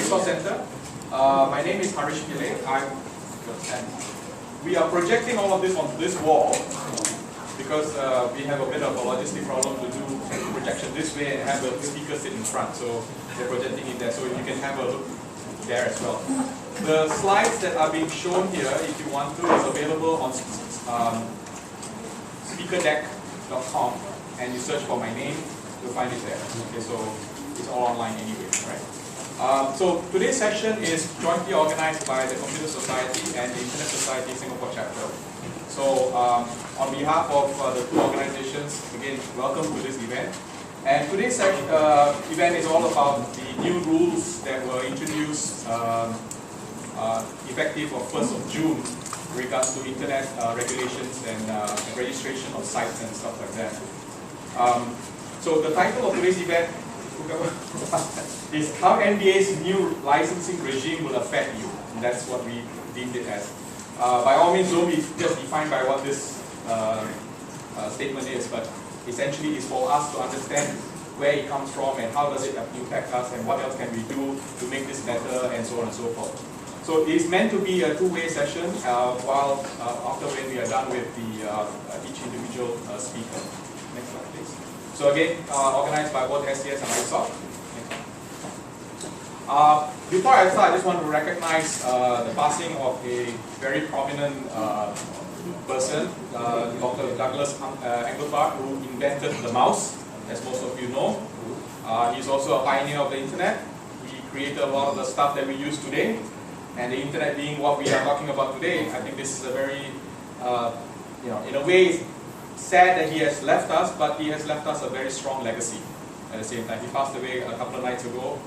Resource Center. My name is Harish Pillai. We are projecting all of this onto this wall because we have a bit of a logistic problem to do projection this way and have the speaker sit in front. So they're projecting it there, so you can have a look there as well. The slides that are being shown here, if you want to, is available on speakerdeck.com, and you search for my name, you'll find it there. Okay, so it's all online anyway, right? So today's session is jointly organized by the Computer Society and the Internet Society Singapore chapter. So on behalf of the two organizations, again, welcome to this event. And today's event is all about the new rules that were introduced effective of 1st of June in regards to Internet regulations and registration of sites and stuff like that. So the title of today's event is how MDA's new licensing regime will affect you. And that's what we deemed it as. By all means, don't be just defined by what this statement is, but essentially it's for us to understand where it comes from and how does it impact us and what else can we do to make this better and so on and so forth. So it's meant to be a two-way session while after when we are done with the each individual speaker. Next slide, please. So again, organized by both SCS and ISOC. Before I start, I just want to recognize the passing of a very prominent person, Dr. Douglas Engelbart, who invented the mouse, as most of you know. He's also a pioneer of the internet. He created a lot of the stuff that we use today. And the internet being what we are talking about today, I think this is a very, in a way, sad that he has left us, but he has left us a very strong legacy at the same time. He passed away a couple of nights ago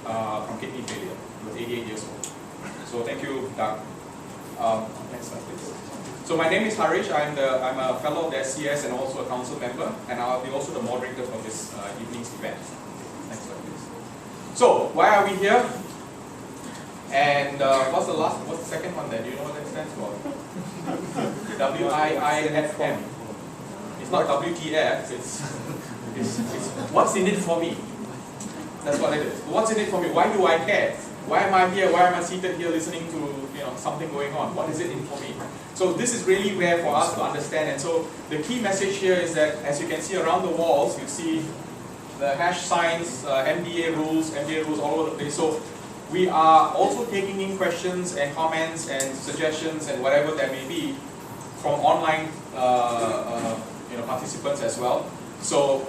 from kidney failure. He was 88 years old. So thank you, Doug. Next slide, please. So my name is Harish. I'm a fellow of the SCS and also a council member, and I'll be also the moderator for this evening's event. Next slide, please. So why are we here? And what's the second one then? Do you know what that stands for? WIIFM. It's not WTF, it's what's in it for me. That's what it is. What's in it for me? Why do I care? Why am I here? Why am I seated here listening to something going on? What is it in for me? So this is really where for us to understand. And so the key message here is that, as you can see around the walls, you see the hash signs, MDA rules all over the place. So we are also taking in questions and comments and suggestions and whatever there may be from online participants as well. So,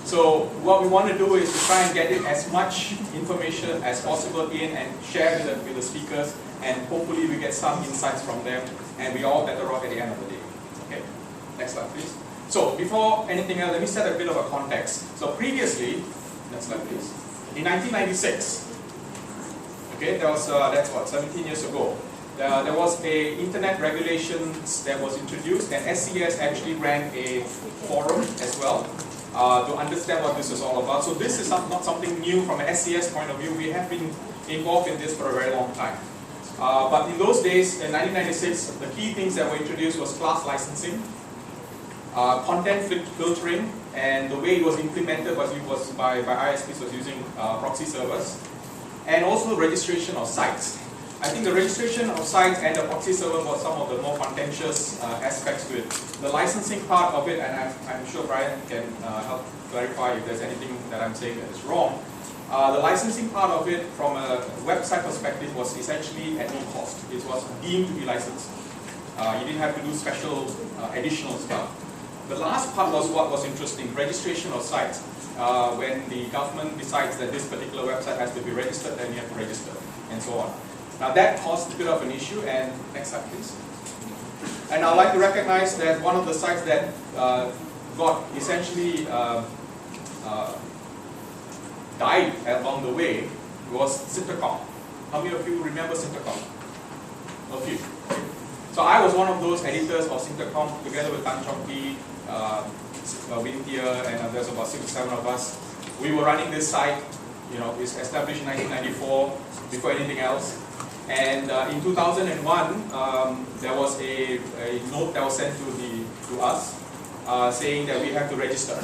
So what we want to do is to try and get in as much information as possible in and share with the speakers, and hopefully we get some insights from them and we all better off at the end of the day. Okay, next slide please. So before anything else, let me set a bit of a context. So previously, next slide please, in 1996, okay, that was, that's what, 17 years ago, there was a internet regulations that was introduced, and SCS actually ran a forum as well to understand what this is all about. So this is not something new from an SCS point of view. We have been involved in this for a very long time. But in those days, in 1996, the key things that were introduced was class licensing, content filtering, and the way it was implemented was by ISPs was using proxy servers, and also registration of sites. I think the registration of sites and the proxy server was some of the more contentious aspects to it. The licensing part of it, and I'm sure Brian can help clarify if there's anything that I'm saying that is wrong. The licensing part of it, from a website perspective, was essentially at no cost. It was deemed to be licensed. You didn't have to do special additional stuff. The last part was what was interesting, registration of sites. When the government decides that this particular website has to be registered, then you have to register, and so on. Now that caused a bit of an issue, and next slide please. And I'd like to recognize that one of the sites that got essentially died along the way was Cintercom. How many of you remember Cintercom? A few. So I was one of those editors of Cintercom together with Tan Chong Ki, Wintia, and there's about 6 or 7 of us. We were running this site, it was established in 1994, before anything else. And in 2001, there was a note that was sent to us saying that we have to register.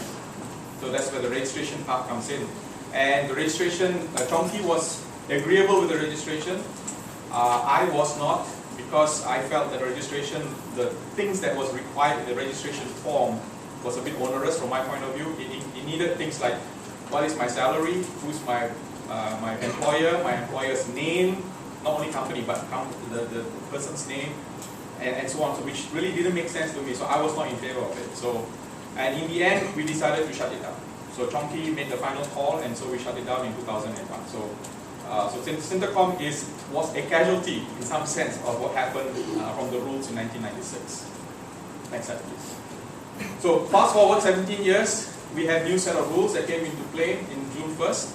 So that's where the registration part comes in. And the registration, Chongki was agreeable with the registration. I was not, because I felt that the registration, the things that was required in the registration form was a bit onerous from my point of view. It needed things like, what is my salary, who's my employer, my employer's name, not only company, but the person's name, and so on, so which really didn't make sense to me, so I was not in favor of it. So, and in the end, we decided to shut it down. So Chongki made the final call, and so we shut it down in 2001. So Syntacom was a casualty, in some sense, of what happened from the rules in 1996. Next slide, please. So fast forward 17 years, we have new set of rules that came into play in June 1st.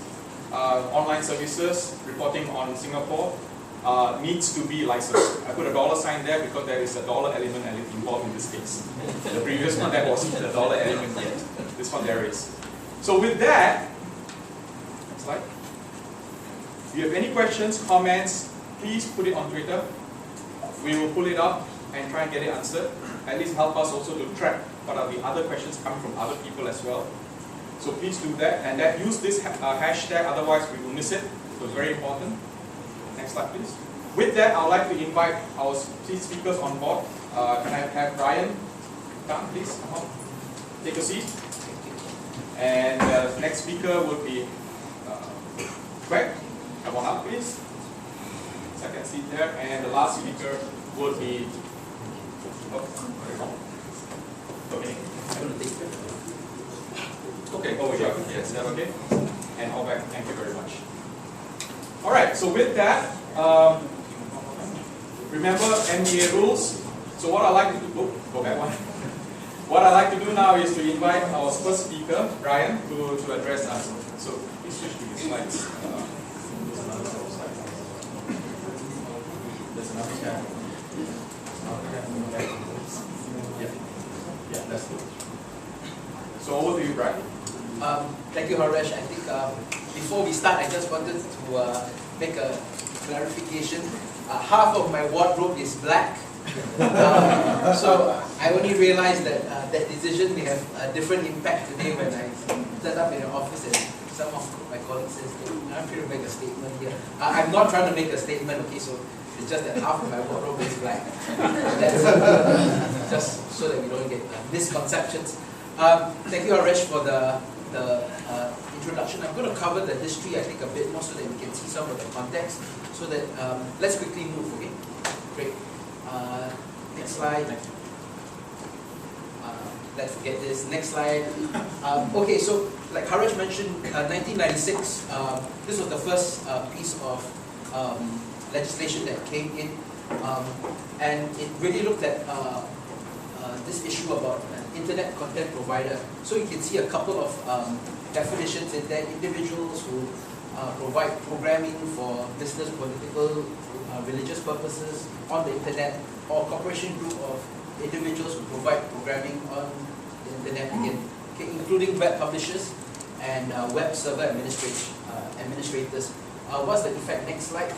Online services reporting on Singapore needs to be licensed. I put a dollar sign there because there is a dollar element involved in this case. The previous one, there wasn't a dollar element yet. This one there is. So with that, next slide. If you have any questions, comments, please put it on Twitter. We will pull it up and try and get it answered. At least help us also to track what are the other questions coming from other people as well. So please do that, and then use this hashtag, otherwise we will miss it. So it's very important. Next slide, please. With that, I would like to invite our speakers on board. Can I have Brian come, please? Come on. Take a seat. And the next speaker will be Greg. Come on up, please. Second seat there. And the last speaker will be... Okay. Okay, over here. Yes, is that okay? And all back. Thank you very much. All right, so with that, remember MDA rules. So what I like to do, go back one. What I like to do now is to invite our first speaker, Brian, to address us. So please switch to the slides. There's another slide. There's another slide. Yeah, that's good. So over to you, Brian. Thank you, Haresh. I think before we start, I just wanted to make a clarification. Half of my wardrobe is black. So I only realized that that decision may have a different impact today when I set up in the office and some of my colleagues says, I'm trying to make a statement here. I'm not trying to make a statement, okay, so it's just that half of my wardrobe is black. That's just so that we don't get misconceptions. Thank you, Haresh, for the introduction. I'm going to cover the history, I think, a bit more so that we can see some of the context. So that, let's quickly move, okay? Great. Next slide. Let's forget this. Next slide. Okay, so like Haresh mentioned, 1996, this was the first piece of legislation that came in. And it really looked at this issue about an internet content provider. So you can see a couple of definitions in there. Individuals who provide programming for business, political, religious purposes on the internet, or corporation group of individuals who provide programming on the internet, again, okay, including web publishers and web server administrators. What's the effect? Next slide.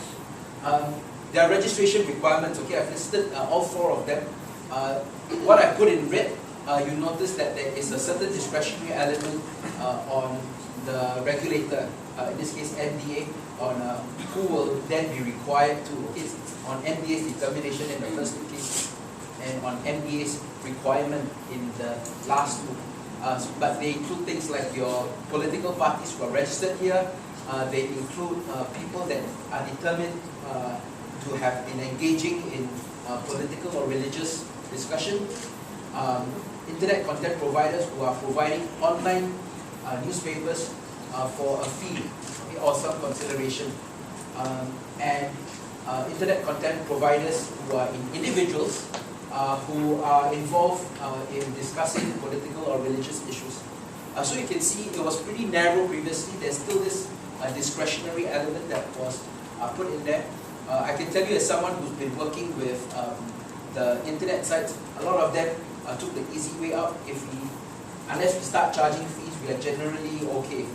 There are registration requirements. Okay, I've listed all four of them. What I put in red, you notice that there is a certain discretionary element on the regulator, in this case MDA, on who will then be required to, it's on MDA's determination in the first two cases, and on MDA's requirement in the last two. But they include things like your political parties who are registered here. They include people that are determined to have been engaging in political or religious discussion. Internet content providers who are providing online newspapers for a fee, okay, or some consideration. And internet content providers who are individuals who are involved in discussing political or religious issues. So you can see it was pretty narrow previously. There's still this discretionary element that was put in there. I can tell you, as someone who's been working with the internet sites, a lot of them took the easy way out. Unless we start charging fees, we are generally okay.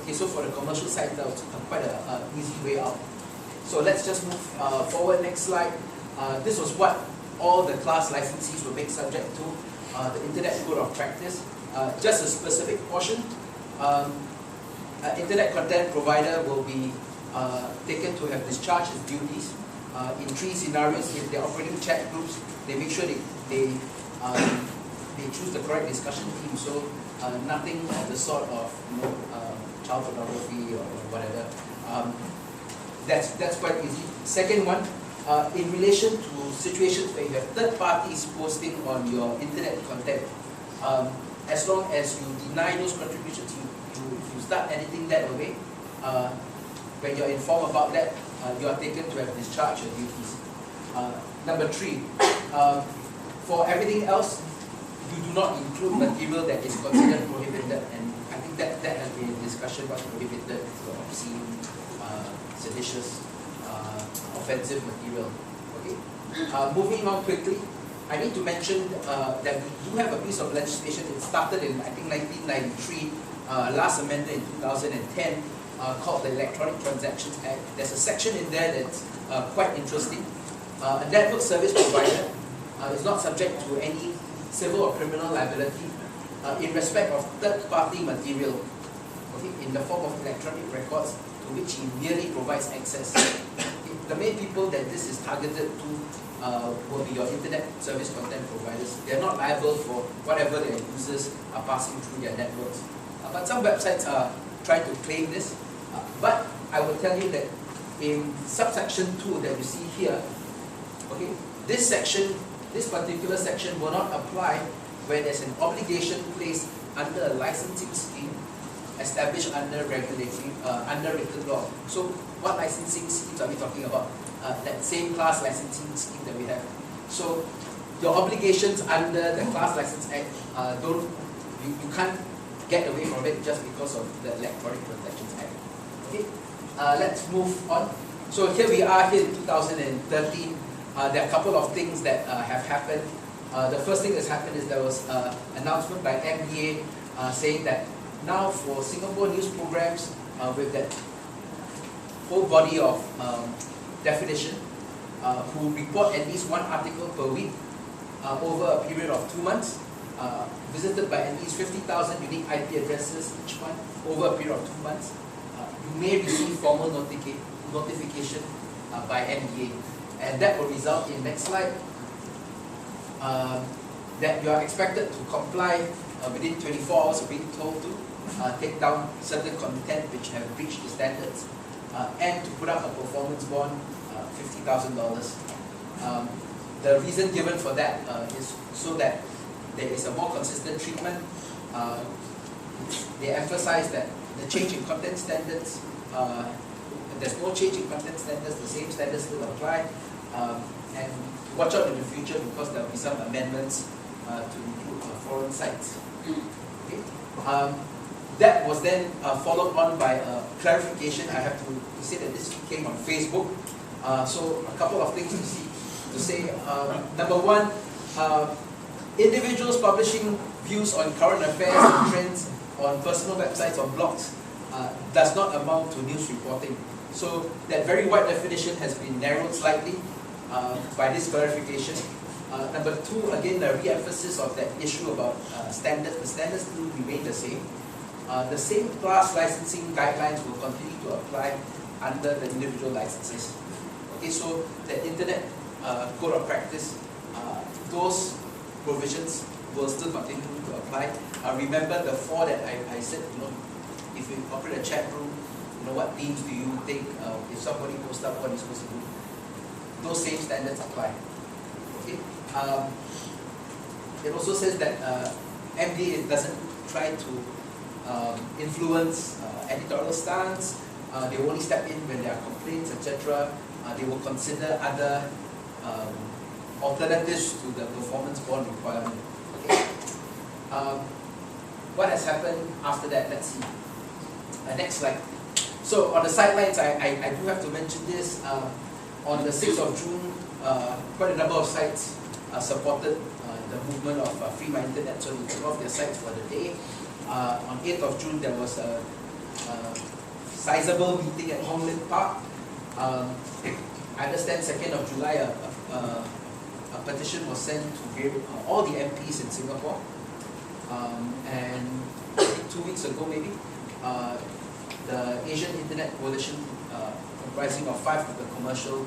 Okay, so for the commercial side, that was quite an easy way out. So let's just move forward. Next slide. This was what all the class licensees were made subject to, the Internet Code of Practice. Just a specific portion. internet content provider will be taken to have discharged its duties in 3 scenarios. If they're operating chat groups, they make sure they choose the correct discussion team. So nothing of the sort of child pornography or whatever. That's quite easy. Second one, in relation to situations where you have third parties posting on your internet content, as long as you deny those contributions, you start editing that away. When you're informed about that, you are taken to have discharged your duties. Number 3, for everything else, you do not include material that is considered prohibited, and I think that has been a discussion about prohibited, obscene, seditious, offensive material. Okay. Moving on quickly, I need to mention that we do have a piece of legislation. It started in, I think, 1993, last amended in 2010, called the Electronic Transactions Act. There's a section in there that's quite interesting. A network service provider is not subject to any civil or criminal liability in respect of third-party material, okay, in the form of electronic records to which he merely provides access. The main people that this is targeted to will be your internet service content providers. They're not liable for whatever their users are passing through their networks. But some websites are trying to claim this. But I will tell you that in subsection 2 that you see here, okay, this particular section will not apply where there's an obligation placed under a licensing scheme established under regulatory, under written law. So what licensing schemes are we talking about? That same class licensing scheme that we have. So your obligations under the Class License Act, you can't get away from it just because of the Electronic Transactions Act. Okay, let's move on. So here we are here in 2013. There are a couple of things that have happened. The first thing that's happened is there was an announcement by MDA saying that now for Singapore news programs with that whole body of definition, who report at least 1 article per week over a period of 2 months, visited by at least 50,000 unique IP addresses each month over a period of 2 months, you may receive formal notification by MDA. And that will result in, next slide, that you are expected to comply within 24 hours of being told to take down certain content which have breached the standards, and to put up a performance bond, $50,000. The reason given for that is so that there is a more consistent treatment. They emphasize that the change in content standards, there's no change in content standards, the same standards still apply, and watch out in the future because there will be some amendments to include foreign sites. Okay. That was then followed on by a clarification. I have to say that this came on Facebook. So a couple of things to say. Number one, individuals publishing views on current affairs and trends on personal websites or blogs does not amount to news reporting. So that very wide definition has been narrowed slightly by this clarification. Number two, again, the re-emphasis of that issue about standards. The standards still remain the same. The same class licensing guidelines will continue to apply under the individual licenses. Okay, so the Internet Code of Practice, those provisions will still continue to apply. Remember the 4 that I said, if you operate a chat room, what themes do you think, if somebody posts up, what are you supposed to do? Those same standards apply. Okay. It also says that MDA doesn't try to influence editorial stance. They only step in when there are complaints, etc. They will consider other alternatives to the performance bond requirement. Okay. What has happened after that? Let's see. Next slide. So on the sidelines, I do have to mention this. On the 6th of June, quite a number of sites supported the movement of Free My Internet, so they took off their sites for the day. On 8th of June, there was a sizable meeting at Hong Lim Park. I understand 2nd of July, a petition was sent to all the MPs in Singapore. And 2 weeks ago maybe, the Asian Internet Coalition, comprising of 5 of the commercial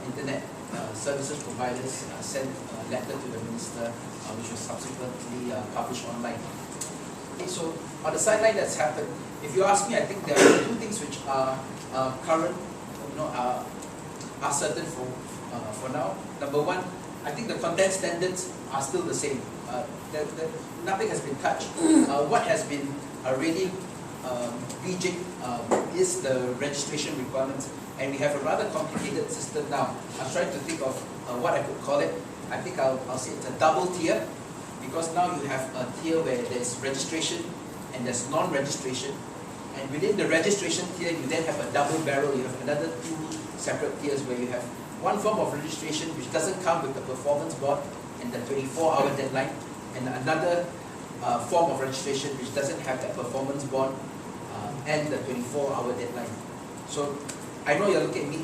internet services providers, sent a letter to the minister, which was subsequently published online. Okay, so on the sideline, that's happened. If you ask me, I think there are 2 things which are current, are certain for now. Number 1, I think the content standards are still the same. Nothing has been touched. What has been really rejigged is the registration requirements, and we have a rather complicated system now. I'm trying to think of what I could call it. I think I'll say it's a double tier, because now you have a tier where there's registration and there's non-registration, and within the registration tier you then have a double barrel. You have another 2 separate tiers where you have one form of registration which doesn't come with the performance bond and the 24-hour deadline, and another form of registration which doesn't have that performance bond and the 24-hour deadline. So I know you're looking at me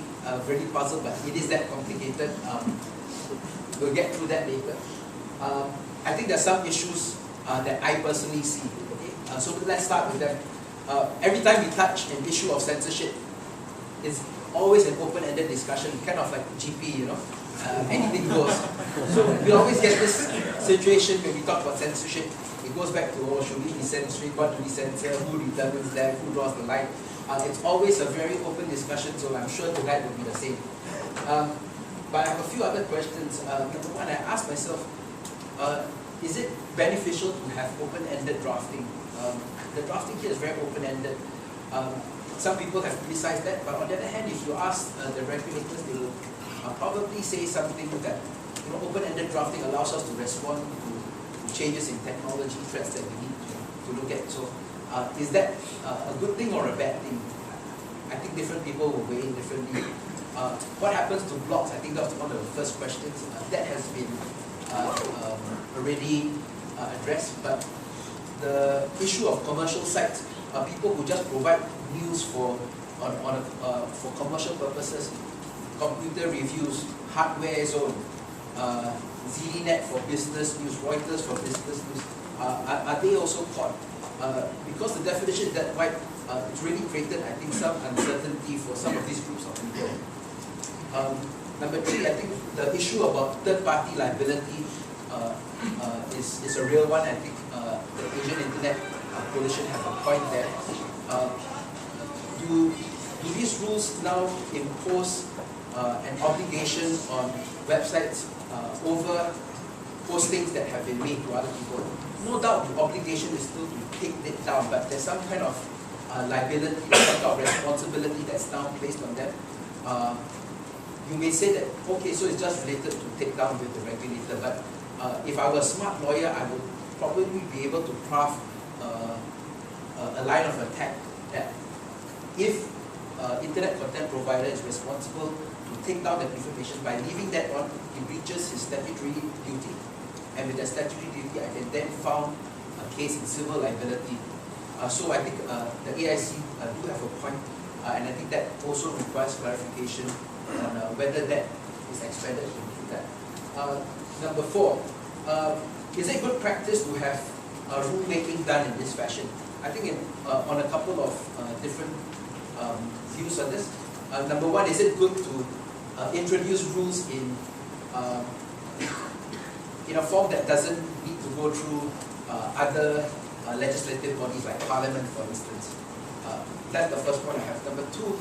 really puzzled, but it is that complicated. We'll get through that later. I think there's some issues that I personally see. Okay? So let's start with them. Every time we touch an issue of censorship, it's always an open-ended discussion, kind of like GP, anything goes. So we always get this situation when we talk about censorship. It goes back to, should we be censoring, what do we censor, who determines that, who draws the line. It's always a very open discussion, so I'm sure tonight will be the same. But I have a few other questions. Number 1, I asked myself, is it beneficial to have open-ended drafting? The drafting here is very open-ended. Some people have criticized that, but on the other hand, if you ask the regulators, they will probably say something that open-ended drafting allows us to respond to changes in technology, threats that we need to look at. So is that a good thing or a bad thing? I think different people will weigh in differently. What happens to blogs? I think that was one of the first questions. That has been already addressed, but the issue of commercial sites, people who just provide news for commercial purposes, computer reviews, hardware zone, ZDNet for business news, Reuters for business news, are they also caught? Because the definition is that wide, it's really created, I think, some uncertainty for some of these groups of people. Number 3, I think the issue about third-party liability is a real one. I think the Asian Internet Coalition have a point there. Do these rules now impose an obligation on websites over postings that have been made to other people? No doubt the obligation is still to take it down, but there's some kind of liability, some kind of responsibility that's now placed on them. You may say that, okay, so it's just related to take down with the regulator, but if I were a smart lawyer, I would probably be able to craft a line of attack that if internet content provider is responsible to take down that information, by leaving that on, he breaches his statutory duty. And with that statutory duty, I can then found a case in civil liability. So I think the AIC do have a point, and I think that also requires clarification on whether that is expanded into that. Number 4, is it good practice to have rulemaking done in this fashion? I think on a couple of different views on this. Number 1, is it good to introduce rules in a form that doesn't need to go through other legislative bodies like Parliament, for instance? That's the first point I have. Number 2,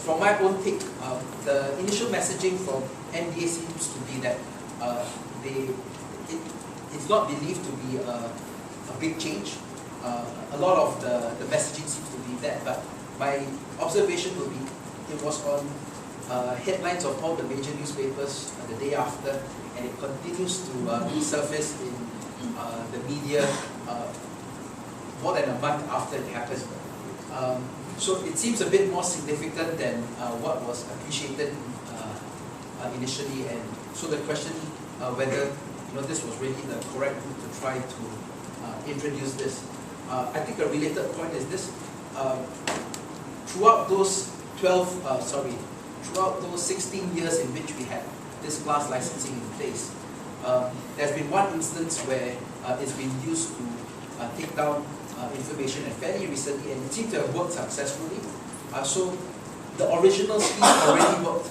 from my own take, the initial messaging from MDA seems to be that it's not believed to be a big change. A lot of the messaging seems to be that, but my observation will be it was on headlines of all the major newspapers the day after, and it continues to resurface in the media more than a month after it happened. So it seems a bit more significant than what was appreciated initially, and so the question whether this was really the correct route to try to introduce this. I think a related point is this: throughout those 16 years in which we had this class licensing in place, there's been one instance where it's been used to take down information, and fairly recently, and it seemed to have worked successfully. So the original scheme already worked.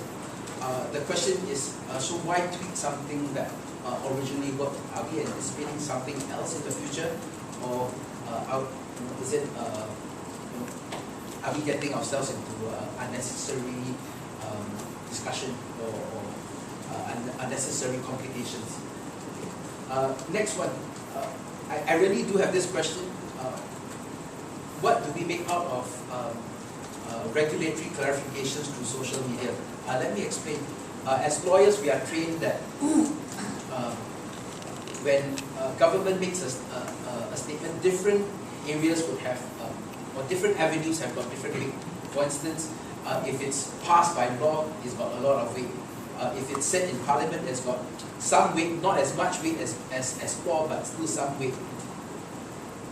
The question is, so why tweak something that originally worked? Are we anticipating something else in the future, or is it? Are we getting ourselves into unnecessary discussion or unnecessary complications? Next one, I really do have this question. What do we make out of regulatory clarifications through social media? Let me explain. As lawyers, we are trained that when government makes a statement, different areas would have, or different avenues have got different weight. For instance, if it's passed by law, it's got a lot of weight. If it's said in Parliament, it's got some weight, not as much weight as law, but still some weight.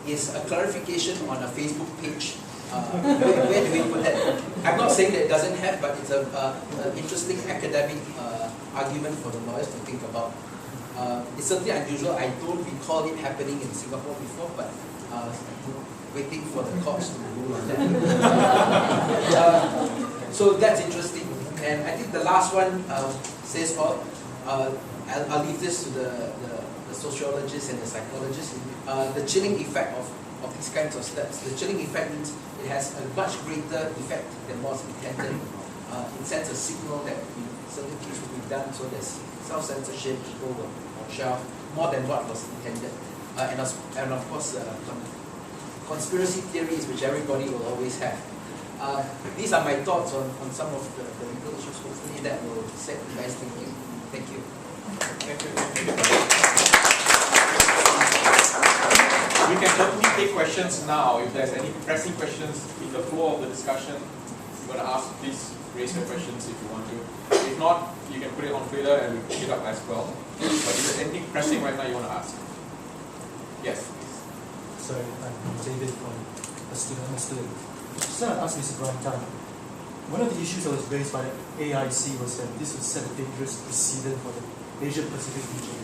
Is a clarification on a Facebook page, where do we put that? I'm not saying that it doesn't have, but it's an interesting academic argument for the lawyers to think about. It's certainly unusual. I don't recall it happening in Singapore before, but waiting for the courts to rule on that. So that's interesting. And I think the last one says all. I'll leave this to the sociologists and the psychologists. The chilling effect of these kinds of steps. The chilling effect means it has a much greater effect than was intended. It sends a signal that certain things will be done, so there's self-censorship, people will shelf more than what was intended. And of course, conspiracy theories, which everybody will always have. These are my thoughts on some of the legal issues. Hopefully that will set you guys thinking. Thank you. Thank you. We can certainly take questions now. If there's any pressing questions in the flow of the discussion you want to ask, please raise your questions if you want to. If not, you can put it on Twitter and we'll pick it up as well. But if there's anything pressing right now you want to ask. Yes, please. Sorry, I'm David from a student. Just want to ask Mr. Brian Tan. One of the issues that was raised by the AIC was that this would set a dangerous precedent for the Asia Pacific region.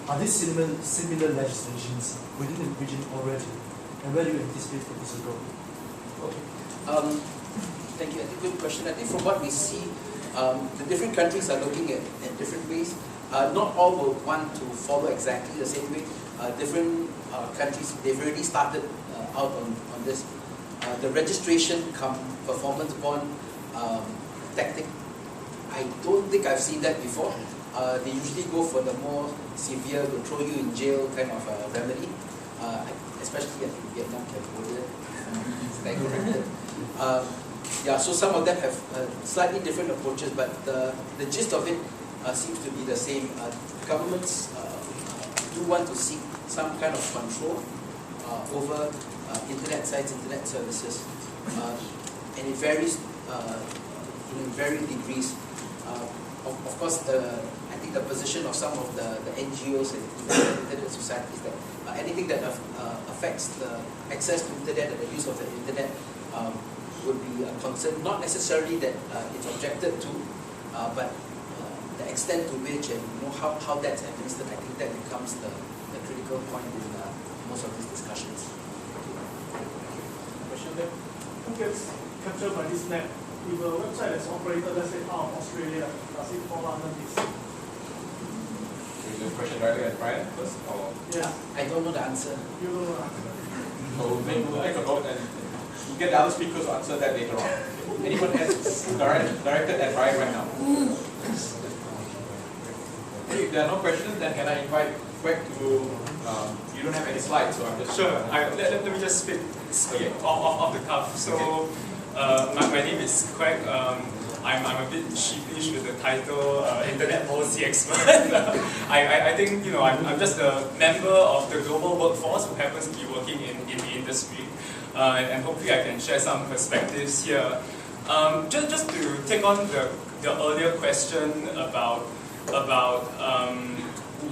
Are there similar legislations within the region already? And where do you anticipate that this will go? Okay. Thank you. I think good question. I think from what we see, the different countries are looking at different ways. Not all will want to follow exactly the same way. Different countries, they've already started out on this. The registration come performance bond tactic, I don't think I've seen that before. They usually go for the more severe, will throw you in jail kind of remedy, especially in Vietnam, Cambodia, staggered. Yeah, so some of them have slightly different approaches, but the gist of it seems to be the same. Governments do want to seek some kind of control over internet sites, internet services, and it varies in varying degrees. Of course, I think the position of some of the NGOs and internet societies that anything that affects the access to internet and the use of the internet would be a concern. Not necessarily that it's objected to, but the extent to which and how that's administered. I think that becomes the critical point in most of these discussions. Question there? Who gets captured by this net? If a website is operated, let's say, out of Australia, does it fall under this? Is the question directly at Brian first? Or? Yeah. I don't know the answer. You don't know the answer. So we'll make a note and we'll get the other speakers to answer that later on. Anyone else directed at Brian right now? If there are no questions, then can I invite Quek to, you don't have any slides, so I'm just... Sure, let me just speak off the cuff. So, my name is Quek. I'm a bit sheepish with the title Internet Policy Expert. I think, I'm just a member of the global workforce who happens to be working in the industry. And hopefully I can share some perspectives here. Just to take on the earlier question about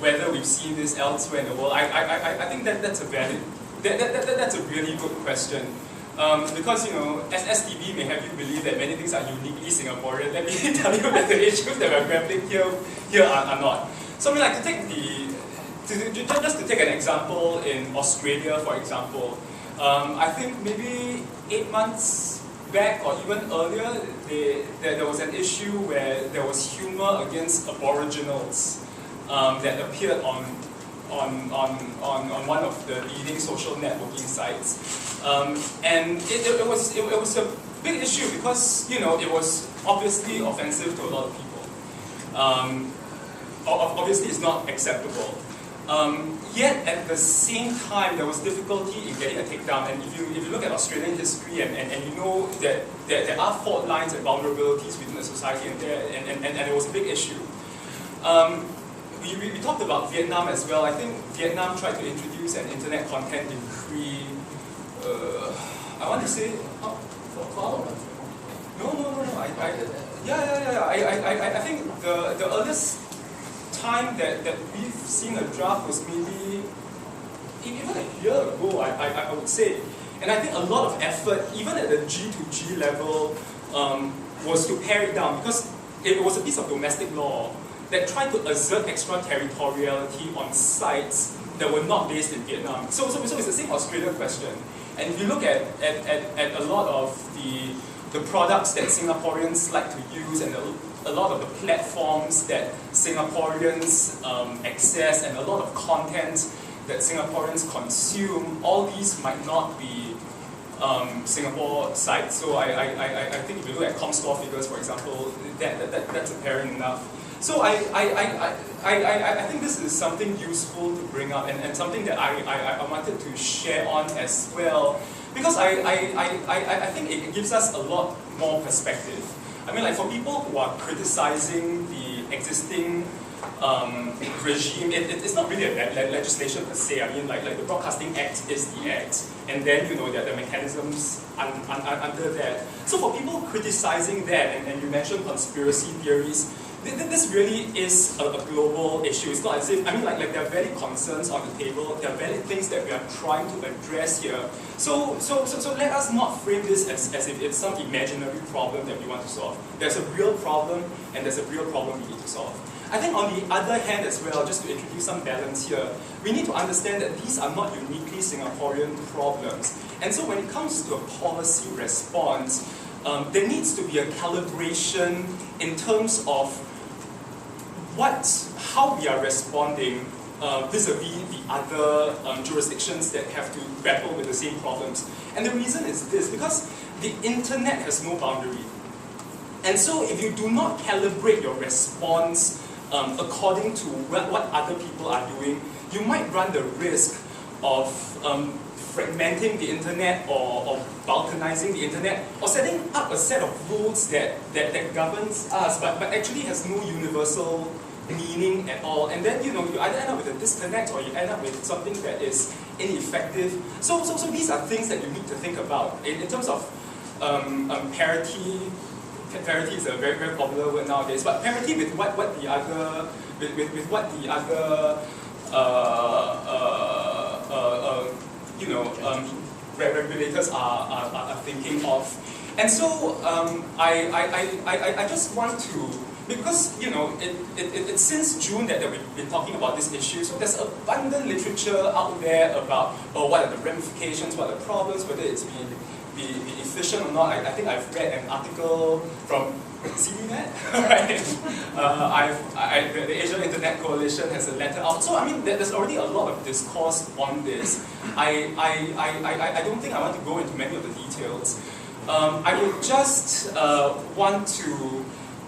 whether we've seen this elsewhere in the world, I think that's a valid, that's a really good question. Because as STB may have you believe that many things are uniquely Singaporean, let me tell you that the issues that we're grappling here are not. So to take an example in Australia, for example, I think maybe 8 months back or even earlier, there was an issue where there was humor against Aboriginals that appeared on one of the leading social networking sites, and it was a big issue because it was obviously offensive to a lot of people. Obviously, it's not acceptable. Yet at the same time, there was difficulty in getting a takedown. And if you look at Australian history and you know that there are fault lines and vulnerabilities within the society, and it was a big issue. We talked about Vietnam as well. I think Vietnam tried to introduce an internet content decree. I want to say for No. I think the earliest time that we've seen a draft was maybe even a year ago, I would say. And I think a lot of effort, even at the G2G level, was to pare it down because it was a piece of domestic law that tried to assert extraterritoriality on sites that were not based in Vietnam. So it's the same Australia question. And if you look at a lot of the products that Singaporeans like to use and a lot of the platforms that Singaporeans access and a lot of content that Singaporeans consume, all these might not be Singapore sites. So I think if you look at Comscore figures, for example, that's apparent enough. So I think this is something useful to bring up and something that I wanted to share on as well, because I think it gives us a lot more perspective. I mean, like for people who are criticizing the existing regime, it's not really a legislation per se. I mean, like the Broadcasting Act is the act, and then there are the mechanisms under that. So for people criticizing that, and you mentioned conspiracy theories, this really is a global issue. It's not as if, I mean, like there are valid concerns on the table, there are valid things that we are trying to address here. So let us not frame this as if it's some imaginary problem that we want to solve. There's a real problem, and there's a real problem we need to solve. I think on the other hand as well, just to introduce some balance here, we need to understand that these are not uniquely Singaporean problems. And so when it comes to a policy response, there needs to be a calibration in terms of how we are responding vis-a-vis the other jurisdictions that have to grapple with the same problems. And the reason is this, because the internet has no boundary. And so if you do not calibrate your response according to what other people are doing, you might run the risk of fragmenting the internet or balkanizing the internet, or setting up a set of rules that governs us, but actually has no universal meaning at all. And then you either end up with a disconnect or you end up with something that is ineffective. So these are things that you need to think about in terms of parity. Parity is a very, very popular word nowadays, but parity with what the other regulators are thinking of. And so I just want to, because it's since June that we've been talking about this issue, so there's abundant literature out there about what are the ramifications, what are the problems, whether it's be efficient or not. I think I've read an article from CDNet, right? The Asian Internet Coalition has a letter out. So I mean, there's already a lot of discourse on this. I don't think I want to go into many of the details. I would just want to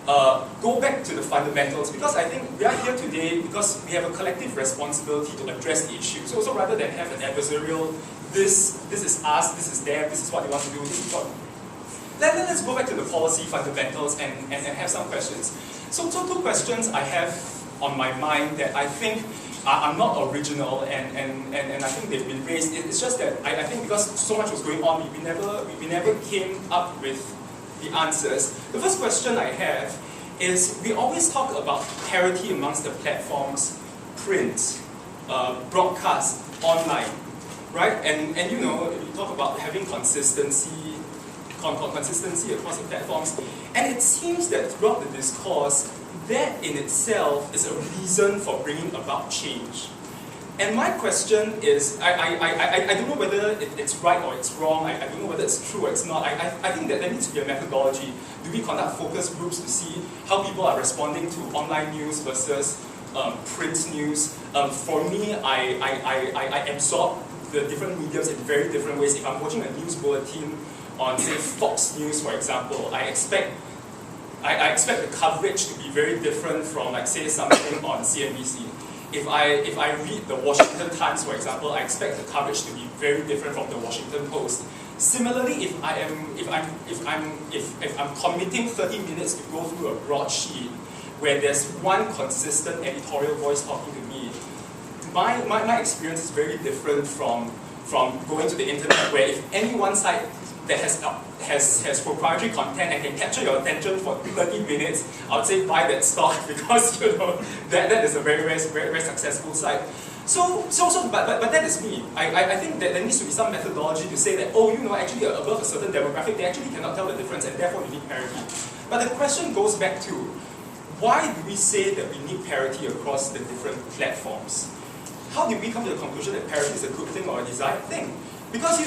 go back to the fundamentals, because I think we are here today because we have a collective responsibility to address the issue. So rather than have an adversarial, this is us, this is them, this is what they want to do, this is what... Let's go back to the policy fundamentals and have some questions. So two questions I have on my mind that I think are not original, and I think they've been raised. It's just that I think because so much was going on, we never came up with the answers. The first question I have is, we always talk about parity amongst the platforms, print, broadcast, online, right? And you talk about having consistency across the platforms, and it seems that throughout the discourse, that in itself is a reason for bringing about change. And my question is, I don't know whether it's right or it's wrong, I don't know whether it's true or it's not. I think that there needs to be a methodology. Do we conduct focus groups to see how people are responding to online news versus print news? For me, I absorb the different mediums in very different ways. If I'm watching a news bulletin on, say, Fox News, for example, I expect the coverage to be very different from, like, say, something on CNBC. If I read the Washington Times, for example, I expect the coverage to be very different from the Washington Post. Similarly, if I'm committing 30 minutes to go through a broadsheet where there's one consistent editorial voice talking to me, my experience is very different from going to the internet, where if any one site that has proprietary content and can capture your attention for 30 minutes, I would say buy that stock, because that is a very successful site. But that is me. I think that there needs to be some methodology to say that, actually above a certain demographic, they actually cannot tell the difference, and therefore you need parity. But the question goes back to, why do we say that we need parity across the different platforms? How did we come to the conclusion that parity is a good thing or a desired thing? Because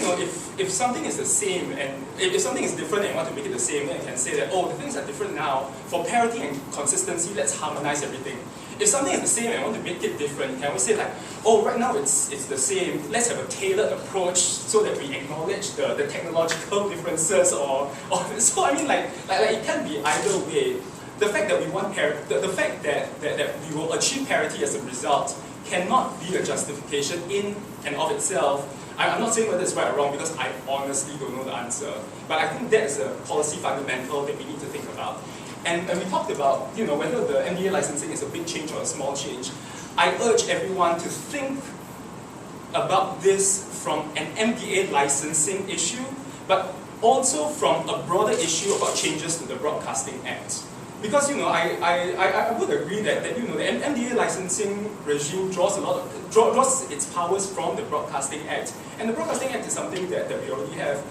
if something is the same, and if something is different and you want to make it the same, then you can say that, the things are different now. For parity and consistency, let's harmonize everything. If something is the same and you want to make it different, you can always say like, right now it's the same, let's have a tailored approach so that we acknowledge the technological differences or so I mean like it can be either way. The fact that we want the fact that we will achieve parity as a result cannot be a justification in and of itself. I'm not saying whether it's right or wrong, because I honestly don't know the answer. But I think that is a policy fundamental that we need to think about. And we talked about whether the MDA licensing is a big change or a small change. I urge everyone to think about this from an MDA licensing issue, but also from a broader issue about changes to the Broadcasting Act. Because I would agree that the MDA licensing regime draws its powers from the Broadcasting Act, and the Broadcasting Act is something that we already have.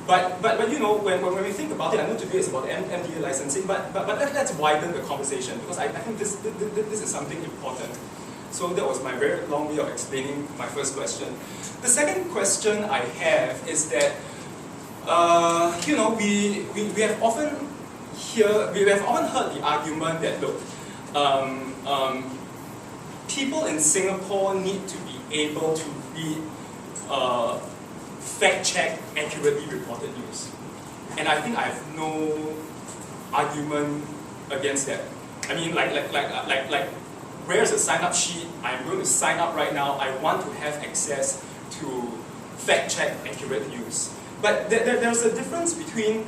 But when we think about it, I know today it's about MDA licensing, but let's widen the conversation, because I think this is something important. So that was my very long way of explaining my first question. The second question I have is that we have often heard the argument that, look, people in Singapore need to be able to read fact-check, accurately reported news. And I think I have no argument against that. I mean, where's the sign-up sheet? I'm going to sign up right now. I want to have access to fact-check, accurate news. But there's a difference between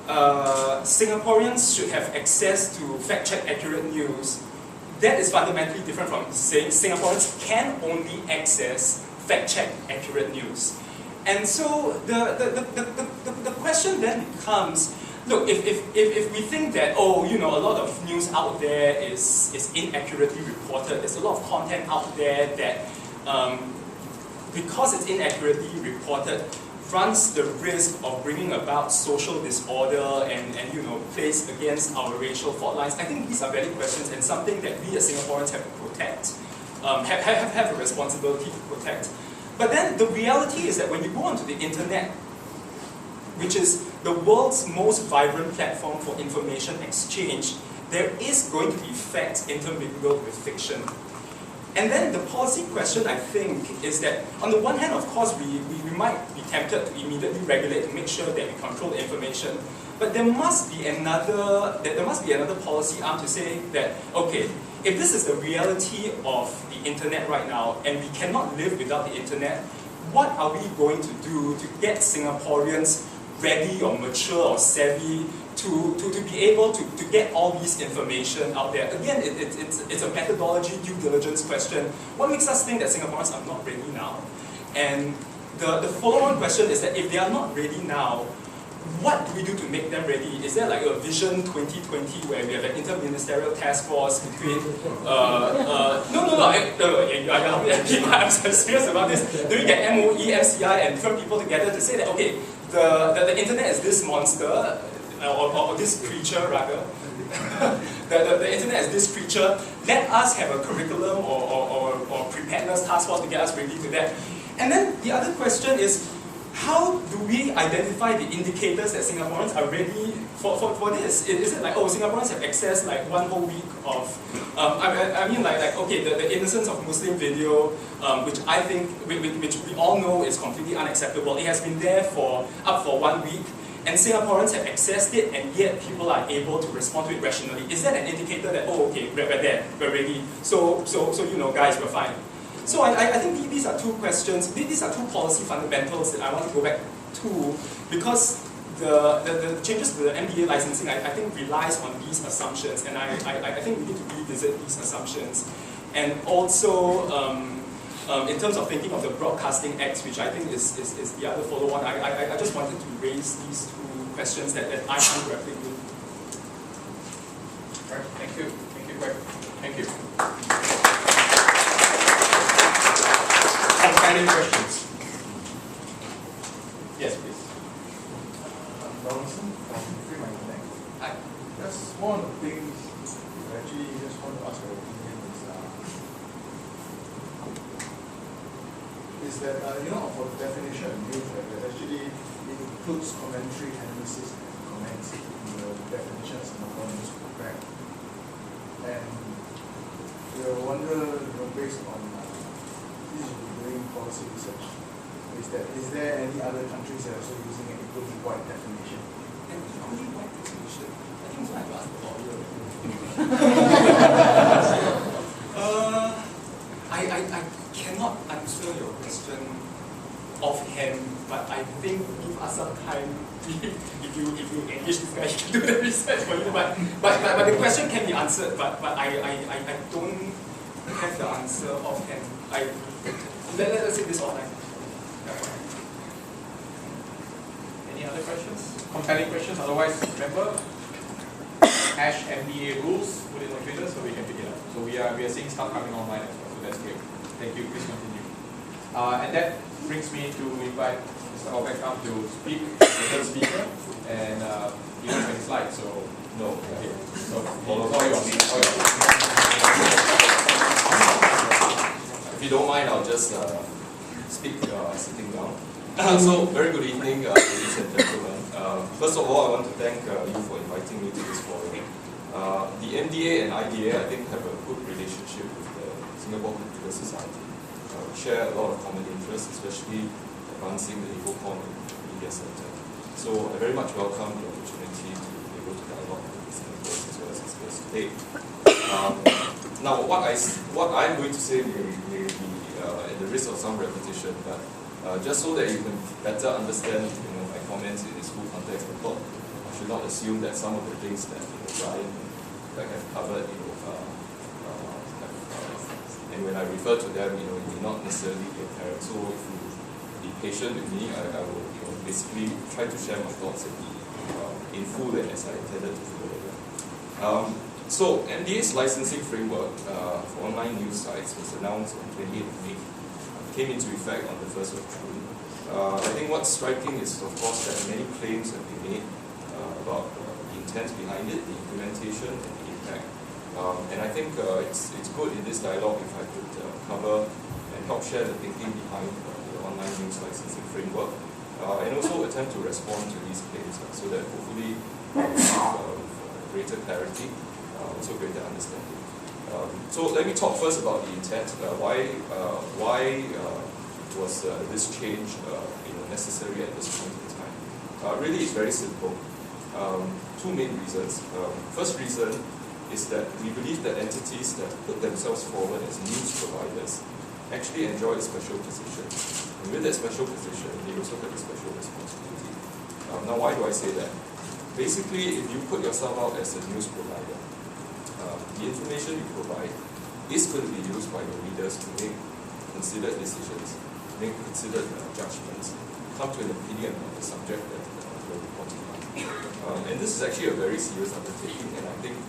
Singaporeans should have access to fact-check, accurate news. That is fundamentally different from saying Singaporeans can only access fact-check, accurate news. And so the question then becomes, look, if we think that, a lot of news out there is inaccurately reported, there's a lot of content out there that, because it's inaccurately reported, runs the risk of bringing about social disorder and plays against our racial fault lines. I think these are valid questions and something that we as Singaporeans have to protect, have a responsibility to protect. But then the reality is that when you go onto the internet, which is the world's most vibrant platform for information exchange, there is going to be facts intermingled with fiction. And then the policy question, I think, is that on the one hand, of course, we might be tempted to immediately regulate to make sure that we control the information. But there must be another policy arm to say that, okay, if this is the reality of the internet right now, and we cannot live without the internet, what are we going to do to get Singaporeans ready or mature or savvy to be able to get all this information out there? Again, it's a methodology, due diligence question. What makes us think that Singaporeans are not ready now? And the follow-on question is that if they are not ready now, what do we do to make them ready? Is there like a Vision 2020 where we have an interministerial task force between... I'm serious about this. Do we get MOE, MCI and different people together to say that, okay, the internet is this monster, or this creature rather, the internet is this creature. Let us have a curriculum or preparedness task force to get us ready to that. And then the other question is, how do we identify the indicators that Singaporeans are ready for this? Is it like, oh, Singaporeans have accessed like 1 whole week of, I mean like okay, the innocence of Muslim video, which I think, which we all know is completely unacceptable. It has been there up for 1 week, and Singaporeans have accessed it, and yet people are able to respond to it rationally. Is that an indicator that, oh, okay, we're there, we're ready, so you know, guys, we're fine? So I think these are two questions, these are two policy fundamentals that I want to go back to, because the changes to the MDA licensing, I think, relies on these assumptions, and I think we need to revisit these assumptions. And also, in terms of thinking of the Broadcasting Act, which I think is the other follow-on, I just wanted to raise these two questions that I'm grappling with. All right, thank you, Greg. Thank you. Any questions? Yes, please. Donaldson from Freeman Connect. Hi. That's one of the things I actually just want to ask your opinion is that, you know, for the definition of news, right, that actually includes commentary, analysis, and comments in the definition of Singapore news program. And you wonder, you know, based on this doing policy research, is there any other countries that are also using an equally wide definition? An equally wide definition? I think it's what I've asked before. I cannot answer your question offhand, but I think give us some time. If you engage this guy, you can do the research for you. But the question can be answered, but I don't have the answer offhand. Let's take this offline. Any other questions? Compelling questions? Otherwise, remember, #MDA rules, put it on Twitter so we can pick it up. So we are seeing stuff coming online as well, so that's great. Thank you, please continue. And that brings me to invite Mr. Albeckham to speak, the third speaker, and you don't have any slides, so no. Okay. So all yours. If you don't mind, I'll just speak sitting down. So, very good evening, ladies and gentlemen. First of all, I want to thank you for inviting me to this forum. The MDA and IDA, I think, have a good relationship with the Singapore Political Society. We share a lot of common interests, especially advancing the EvoCon Media Center. So, I very much welcome the opportunity to be able to dialogue with Singapore as well as SCS today. Now, what I'm going to say may be at the risk of some repetition, but just so that you can better understand, my comments in its full context, I thought I should not assume that some of the things that Brian have covered, and when I refer to them, it may not necessarily be apparent. So if you be patient with me, I will basically try to share my thoughts in full and as I intended to do earlier. So MDA's licensing framework for online news sites was announced on 28th May. Came into effect on the 1st of June. I think what's striking is, of course, that many claims have been made about the intent behind it, the implementation, and the impact. And I think it's good in this dialogue if I could cover and help share the thinking behind the online news licensing framework, and also attempt to respond to these claims so that hopefully with greater clarity, also greater understanding. So let me talk first about the intent. Why was this change necessary at this point in time? Really, it's very simple. Two main reasons. First reason is that we believe that entities that put themselves forward as news providers actually enjoy a special position. And with that special position, they also have a special responsibility. Now, why do I say that? Basically, if you put yourself out as a news provider, the information you provide is going to be used by your readers to make considered decisions, make considered judgments, come to an opinion on the subject that you're reporting on. And this is actually a very serious undertaking, and I think it